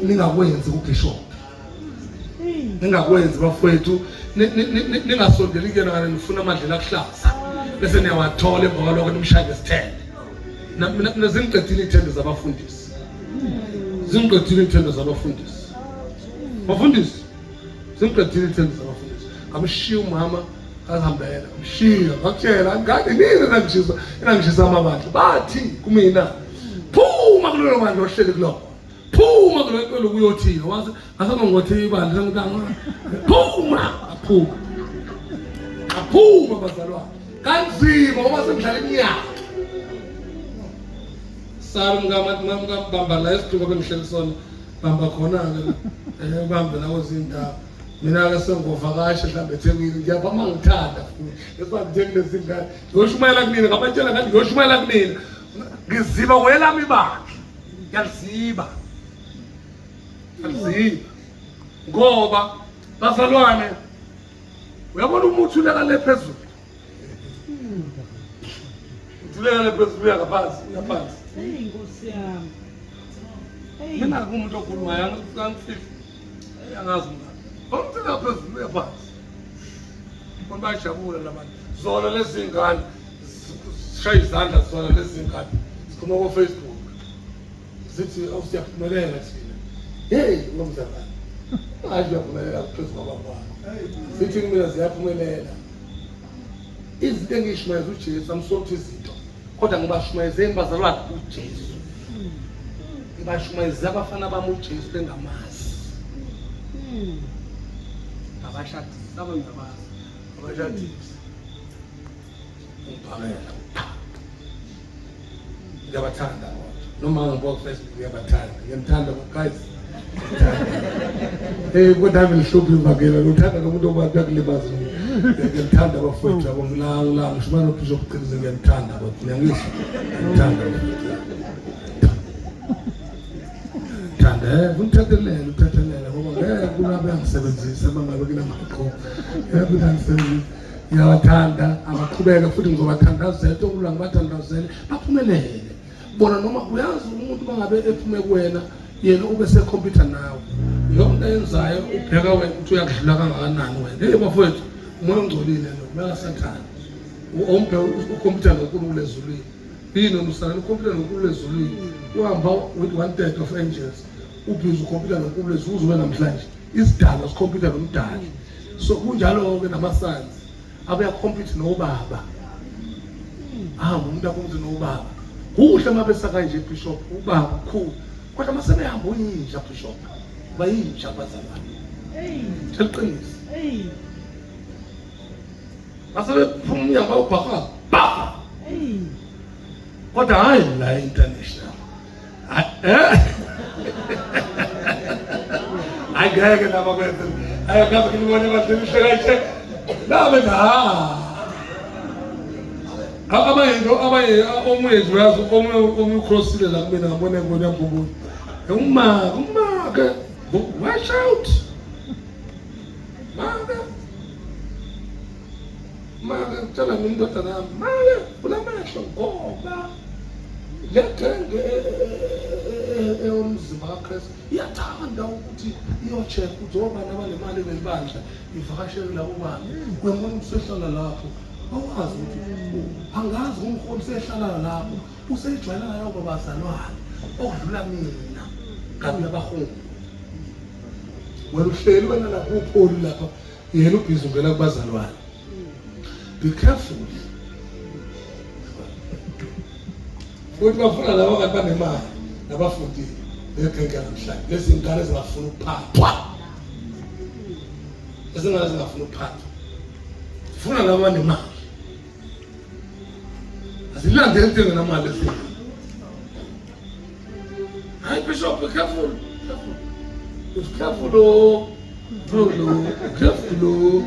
ningakwenzi kubishop ningakwenzi bafowethu ningasondeli kuyena ngane nifuna amadlela akuhlaza bese niyawathola emva kwalokho nimshayele isithende mina zingiqedile iy'thende zabafundisi bafundisi zingiqedile iy'thende zabafundisi ngamshiya umama ngazihambela ngamshiya ngakutshela ngade nini engangishisa amabandla bathi kumina phuma kulelo bandla ohleli kulokho phuma kulelo ntolo kuyothina wazi asanongothe ibandla aphuma bazalwane kanzima ngoba sengidlala iminyaka sari mngambamba la esituko bengihleli sona bamba khona-ke ubambe nawo zindawo mina-ke sengovakasha mhlawumbe eThekwini ngiyapha uma ngithanda esibangithekile zingane ngiyoshumayela kunina ngabatshela ngathi ngiyoshumayela kunina ngiziba kwelami ibandla ngiyaliziba ngoba bazalwane uyabona umuthi uleka le phezulu uleka le phezulu uyaphansi Nkosi yami. mina kumuntu okhulumayo angifiki angazi mngani omthi la phezulu uyaphansi bona bayajabula labantu zona lezi ngane zishaya izandla zona lezi ngane sikhuluma ko-Facebook zithi awusiyaphumelela thina hey ngomzalwane hayi uyaphumelela phezu kwabakwakho zithi kumina ziyaphumelela izinto engiyishumayeza uJesu amsorti izinto kodwa ngibashumayezeni bazalwane uJesu ngibashumayeze abafana bami uJesu bengamazi abashadisi abashadisi ngibhakela ngiyabathanda noma ngibuka ku-Facebook ngiyamthanda guys kodwa ngihluphi ivakela ngithanda nomuntu obakulimazi ngiyamthanda abafowethu abo ngilanga ngishumana noBishop Qinize ngiyamthanda kodwa ngiyangizwa ngiyamthanda uthathelele ngoba ngeke kulabe angisebenzise abangabe kunamaqhubu ngeke angisebenzise ngiyawathanda abaqhubeka futhi ngizobathandazela okulula ngibathandazele baphumelele bona noma uyazi umuntu bangabe ephume kuwena yena ube sekhompyutha nawe yonke enzayo ubheka wena ukuthi uyakudlula kangakanani wena hey bafowethu umoya ongcolile lo kumele sathane umphe ukhompyutha noNkulunkulu ezulwini yini umusana ukhompyutha noNkulunkulu ezulwini uhamba with 1/3 of angels ubhiza ukhompyutha noNkulunkulu ezulwini uzobe namhlanje isidalwa sikhompyutha nomdali so kunjalo-ke nama-science abuyakhompyutha nobaba ahamba umuntu akhompyutha nobaba kuhle uma besa kanje bishop ubaba ukhulu kodwa masebehamba uyinja bishop bayinja bazalwane seliqinisa masebephuma umnyango bayobhaka ba kodwa hayi la international angeke naba kwenza ayakabe ngibone basebehlekahle nabe abanye omunye nje uyazi omunye ucrossile la kumina ngabona ngibona yambubulo umake watch out make ngitshela mina indodana yami make kulamehlo ngoba lethenge eyomzimba kaKristu iyathanda ukuthi iyo-check ukuthi obani abanemali belibandla ivakashele labo bani uyambona usehlala lapho awazi ukuthi angazi ngumholi usehlala lapho usejwayelana nabo bazalwane okudlula mina kanti uyabaholi wena uhleli wena lapho upholi lapha yena ubhizi ungena kubazalwane be careful ukuthi bafuna laba kanti banemali nabafundile beqhenke namhlanje lezi ngane zingafuna ukuphathwa ezingane zingafuna ukuphathwa funa laba banemali azilandele into engenamali ezingane hayi bishop be careful careful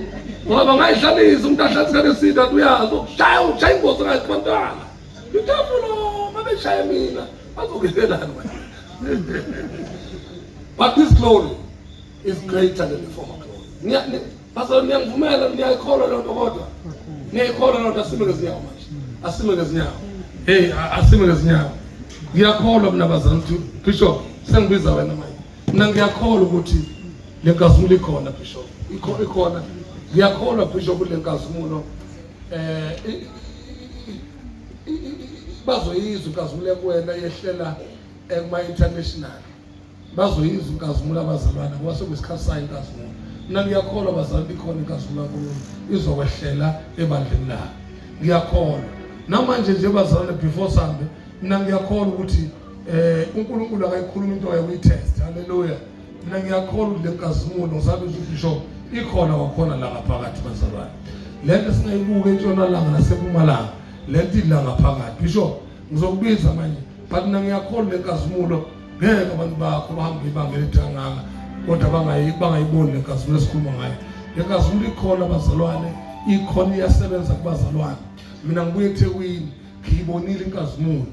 ngoba ngayihlalisa umuntu ahlalisa kanesida uyazi ukushaya ingozi ngathi bantwana be careful mabeshaya mina bazokelelana but this glory is greater than the former glory. Niyangivumela, niyayikholwa loo nto kodwa niyayikholwa loo nto. Asime ngezinyawo manje, asime ngezinyawo. Hey, asime ngezinyawo. Ngiyakholwa mina bazana ukuthi Bishop sengibiza wena manje. Mina ngiyakholwa ukuthi le nkazimulo ikhona Bishop. Ikhona. Ngiyakholwa Bishop le nkazimulo bazoyizwa inkazimulo yakuwena yehlela ema-international. Bazoyizwa inkazimulo abazalwana ngoba sekuyisikhathi sayo inkazimulo. Mina ngiyakholwa bazali ikhona inkazimulo yakuwena izokwehlela ebandleni lakho. Ngiyakholwa. Namanje nje bazalwane before sambe mina ngiyakholwa ukuthi uNkulunkulu akayikhuluma into ayikuyitest. Hallelujah. Mina ngiyakholwa ukuthi le nkazimulo ngisabe uBishop ikhona wakhona la ngaphakathi bazalwane. Lento singayibuka entshonalanga naseMpumalanga, lento idla ngaphakathi. Bishop ngizokubiza manje but mina ngiyakholwa le nkazimulo ngeke abantu bakho bahambe ibanga elithanganga kodwa bangayiboni le nkazimulo esikhuluma ngayo. Le nkazimulo ikhona bazalwane, ikhona iyasebenza kubazalwane. Mina ngibuye eThekwini ngiyibonile inkazimulo,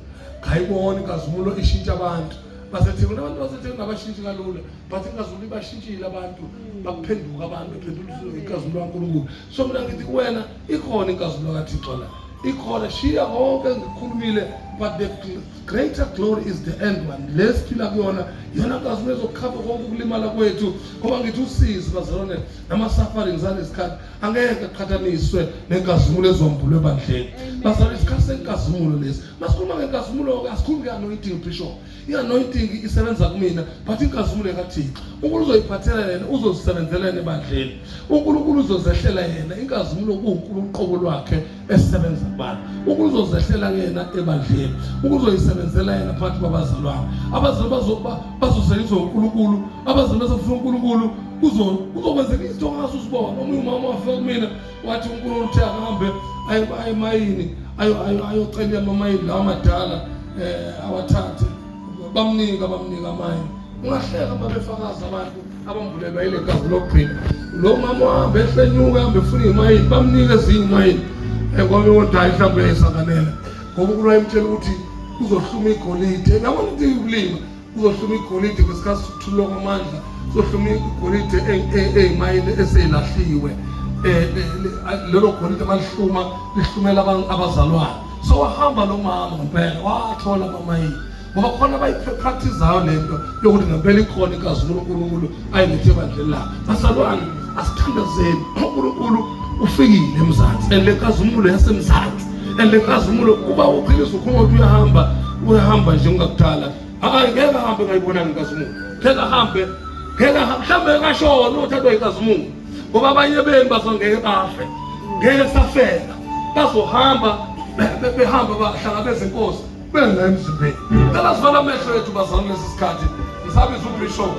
ngayibona inkazimulo ishintsha abantu. Basethekwini abantu basethekwini abashintshi kalula but inkazimulo ibashintshile abantu bakuphenduka abantu bephendula inkazimulo kaNkulunkulu. So mina ngithi kuwena ikhona inkazimulo kaThixo la, ikhona. Shiya konke ngikhulumile but the greater glory is the end one. Lesiphila kuyona yona nkazimulo ezokukhava konke ukulimala kwethu ngoba ngithi usizi bazalwane nama-sufferings alesikhathi angeke aqhathaniswe nenkazimulo ezombulwe ebandleni. Bazalwane isikhathi senkazimulo lesi. Masikhuluma ngenkazimulo asikhulumi nge-anointing Bishop. I-anointing isebenza kumina but inkazimulo kaThixo uNkulunkulu uzoyiphathela yena, uzosebenzela yena ebandleni. uNkulunkulu uzozehlela yena. Inkazimulo kuwuqobo lwakhe esebenza kubantu. uNkulunkulu uzozehlela yena ebandleni. uNkulunkulu uzoyisebenzela yena phakathi kwabazalwane. Abazalwane bazosetshenziswa uNkulunkulu. Abazalwane bazofuna uNkulunkulu kuzokwenzeka izinto ongasuzibona. Omunye umama wafika kumina wathi uNkulunkulu uthe ahambe aye emayini ayocela amamayini lawa amadala awathathe bamnika amayini. Ungahleka babefakaza abantu abambulelwa ile gazi lokugcina. Lo mama wahambe ehlenyuka ahambe efuna imayini bamnika ezinye imayini ngoba wondayi mhlawumbe yayisanganela ngoba uNkulunkulu ayemtshela ukuthi uzohluma igolide. Yabona ukuthi ukulima uzohluma igolide ngesikhathi sokuthulwa kwamandla, uzohluma igolide eyimayini eseyilahliwe. Lelo golide malihluma lihlumela abazalwane. So wahamba lo mama ngempela wathola abamayini ngoba khona bayipracticeayo lento yokuthi ngempela ikhona inkazimulo uNkulunkulu ayilethe ebandleni lakhe. Bazalwane asithandazeni uNkulunkulu ufikile eMzansi and le nkazimulo yaseMzansi and le nkazimulo kuba uqinisa ukhona ukuthi uyahamba nje ungakudala. Ngeke ahambe ngayibonanga inkazimulo. Ngeke ahambe mhlawumbe kashona uthathwa inkazimulo ngoba abanye benu bazongeke bafe, ngeke safela. Bazohamba behamba bahlangabeza inkosi benga emzimbeni. Cela sivala amehlo ethu bazalwane lesi sikhathi. Ngisabiza uBishop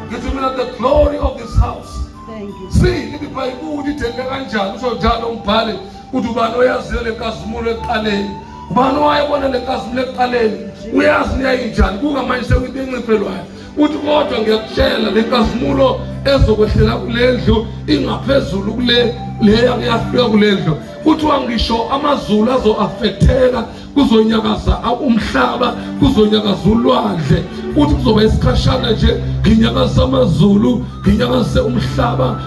ngithi mina the glory of this house. Thank you. See iBhayibheli ithele kanjani usho njalo umbhali ukuthi ubani oyaziyo le nkazimulo eqaleni, ubani owayebona le nkazimulo eqaleni, uyazi niyayinjani kuka manje sekuyinto enciphelwayo. Uthi kodwa ngiyakutshela le nkazimulo ezokwehlela kulendlu ingaphezulu kule yafika kulendlu. Kuthiwa ngisho amazulu azo-afetheka, kuzonyakaza umhlaba, kuzonyakaza ulwandle. Uthi kuzoba isikhashana nje nginyakaza amazulu, nginyakaze umhlaba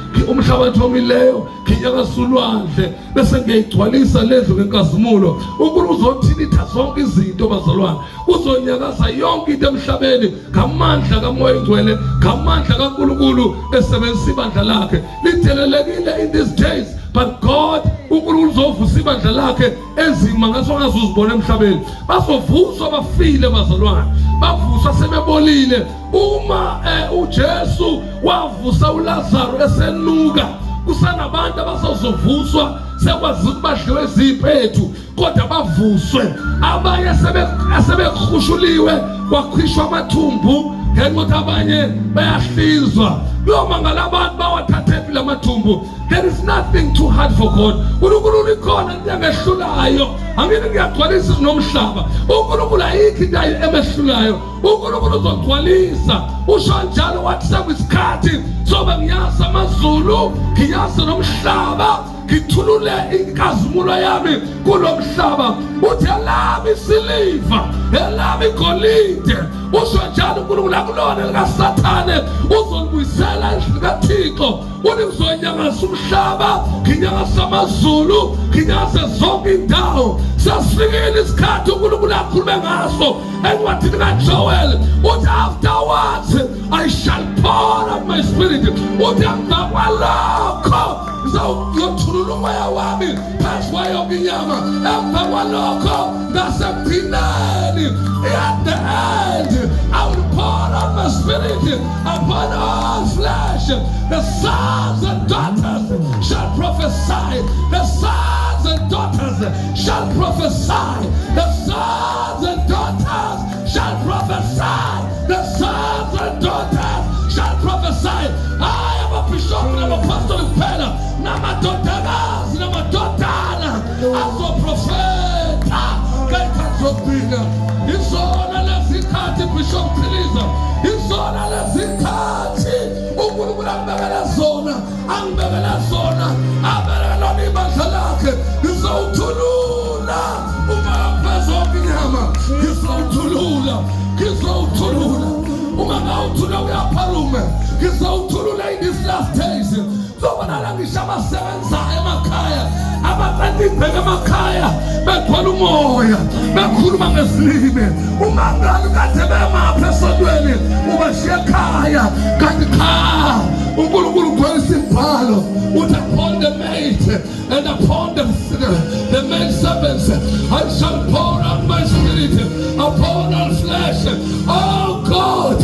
omileyo, nginyakaza ulwandle bese ngiyayigcwalisa lendlu ngenkazimulo. uNkulunkulu uzothilitha zonke izinto bazalwane, uzonyakaza yonke into emhlabeni ngamandla kaMoya Oyingcwele, ngamandla kaNkulunkulu esebenzisa ibandla lakhe. Lidelelekile in these days but God uNkulunkulu uzovusa ibandla lakhe enzima ngaso ngazuzibona emhlabeni. Bazovuswa abafile bazalwane, bavuswa sebebolile. Uma uJesu wavusa uLazaro esenuka, kusanabantu abasazovuswa sekwazi ukubadliwe iziphethu kodwa bavuswe. Abanye sebekhushuliwe kwakhishwa amathumbu ngenxa ukuthi abanye bayahlinzwa. Noma ngalabantu bawathathephi lamathumbu. There is nothing too hard for God. uNkulunkulu ikhona into engehlulayo. Angeke ngiyagcwalisa nomhlaba. uNkulunkulu ayikho into emehlulayo. uNkulunkulu uzogcwalisa. Usho njalo wathi sekuyisikhathi soba ngiyazi amazulu, ngiyazi nomhlaba, ngithulule inkazimulo yami kulo mhlaba. Uthi alami isiliva, elami igolide. Usho njalo uNkulunkulu akulona likaSathane uzolibuyisela likaThixo. Uthi ngizonyangasa umhlaba, nginyangasa amazulu, nginyangase zonke indawo. Sasifikile isikhathi uNkulunkulu akhulume ngaso encwadini kaJoel. Uthi afterwards I shall pour out my spirit. Uthi emva kwalokho ngizawuthulula umoya wami phansi kwayo yonke inyama. Emva kwalokho ngasekugcineni, at the end, I will pour out my spirit upon all flesh. The sons and daughters shall prophesy. The sons and daughters shall prophesy. The sons and daughters shall prophesy. The sons and daughters shall prophesy. I am a bishop and I'm a pastor in Pella. Namadodana, namadodana, as a prophet. Izona lezikhathi Bishop Tiliza, izona lezikhathi uNkulunkulu angibekela zona, abekela ibandla lakhe. Ngizowuthulula uma phezu inyama, ngizowuthulula uma ngawuthula uyaphalume, ngizowuthulula in these last days. Zobona ngisho abasebenzayo emakhaya, abaqedibheke emakhaya begcwala umoya, bekhuluma ngezilimi. Uma ngabe kade bemapha esontweni ubashiya ekhaya, kanti cha uNkulunkulu ugcwalisa imbhalo. Uthi upon the maid and upon the maid servants I shall pour out my spirit upon all flesh. Oh God,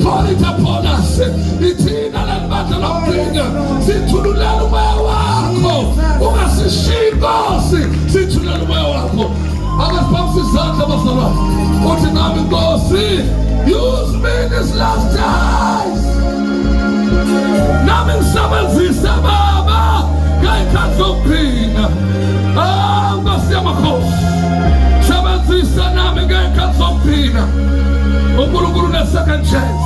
pour it upon us. Ithina lelibandla lomgcina, sithululela umoya wakho. Ungasishiyi Nkosi, sithululela umoya wakho. Akasiphamisa izandla bazalwane. Uthi nami Nkosi, use me in this last days. Nami ngisebenzise Baba ngayikhathi zokugcina. Nkosi yamakhosi, sebenzisa nami ngayikhathi zokugcina. uNkulunkulu ne-second chance.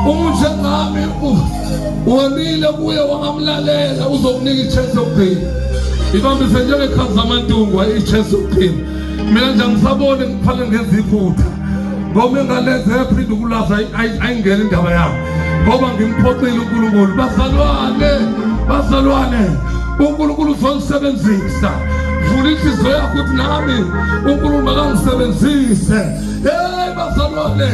Umuntu ngami wonile kuye wangamlalela, uzokunika i-chance yokugcina. Ibambise njengekhathi zamantungu i-chance yokugcina. Mina nje ngisabone ngiphale ngenza iphutha, ngoba engalenze yaphinde ukulaza ayingene indaba yami, ngoba ngimphoxile uNkulunkulu. Bazalwane, uNkulunkulu uzongisebenzisa. Vula inhliziyo yakho ukuthi nami uNkulunkulu makangisebenzise. Hey bazalwane,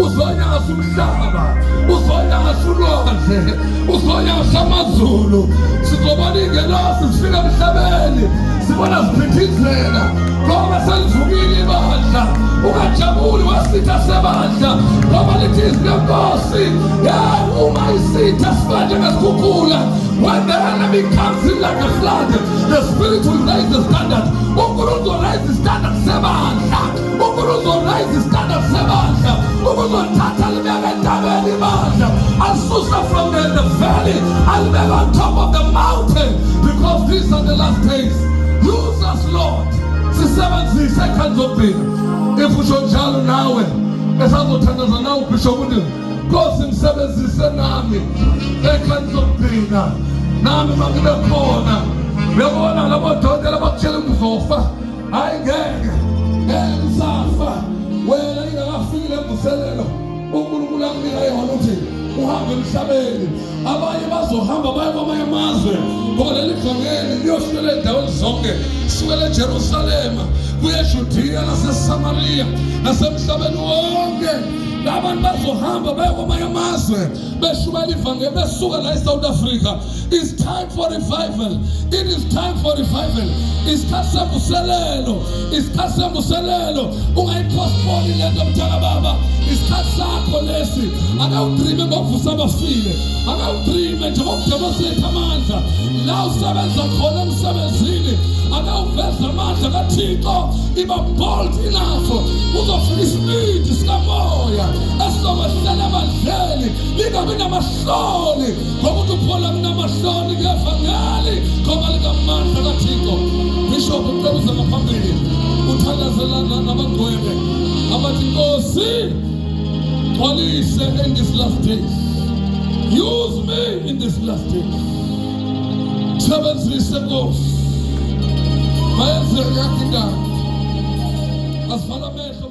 uzonyangasa umhlaba, uzonyangasa ulwandle, uzonyangasa amazulu. Sizobona ingelosi zifika emhlabeni, sibona ziphithizela, ngoba selivukile ibandla. Ungajabuli wasitha sebandla, ngoba lithi izwi leNkosi. Uma isitha siba njengesikhukhula, when the enemy comes in like a flood, the Spirit will raise the standard. uNkulunkulu uzorayisa isitandard sebandla. uNkulunkulu uzorayisa isitandard sebandla. Ukuzothatha libeke entabeni ibandla, alisusa from the valley, alibeke on top of the mountain, because these are the last days. Use us Lord, sisebenzise ekhathi zokugcina. If usho njalo nawe esazothandaza nawe uBishop uthi Nkosi ngisebenzise nami ekhathi zokugcina. Nami mangibe khona, uyabona labo dokotela abakutshela ukuzofa, hayi ngeke ngisafa. Wena ingakafiki lemvuselelo uNkulunkulu akunika yona uthi uhambe emhlabeni. Abanye bazohamba baye kwamanye amazwe, ngoba leli vangeli liyofika endaweni zonke, sukela eJerusalema kuye eJudiya naseSamariya nasemhlabeni wonke. Labantu bazohamba baye kwamanye amazwe beshubela ivangeli besuka la eSouth Africa. It's time for revival. It is time for revival. Isikhathi semvuselelo, isikhathi semvuselelo. Ungayipostpone lento mthaka baba. Isikhathi sakho lesi. Akawudreame ngokuvusa abafile, akawudreame nje ngokudemonstrate amandla. La usebenza khona emsebenzini, akawuveza amandla kaThixo. Iba bold enough, uzofika isibindi sikamoya esizokwehlela ebandleni, lingabi namahloni, ngoba uthi uphola kunamahloni ngevangeli, ngoba likamandla kaThixo. Bishop uqebuza ngaphambili, uthandazelana nabagcwele abathi Nkosi gcwalise in these last days. Use me in these last days. Sebenzise Nkosi, mayenze yakho indaba, asivala amehlo.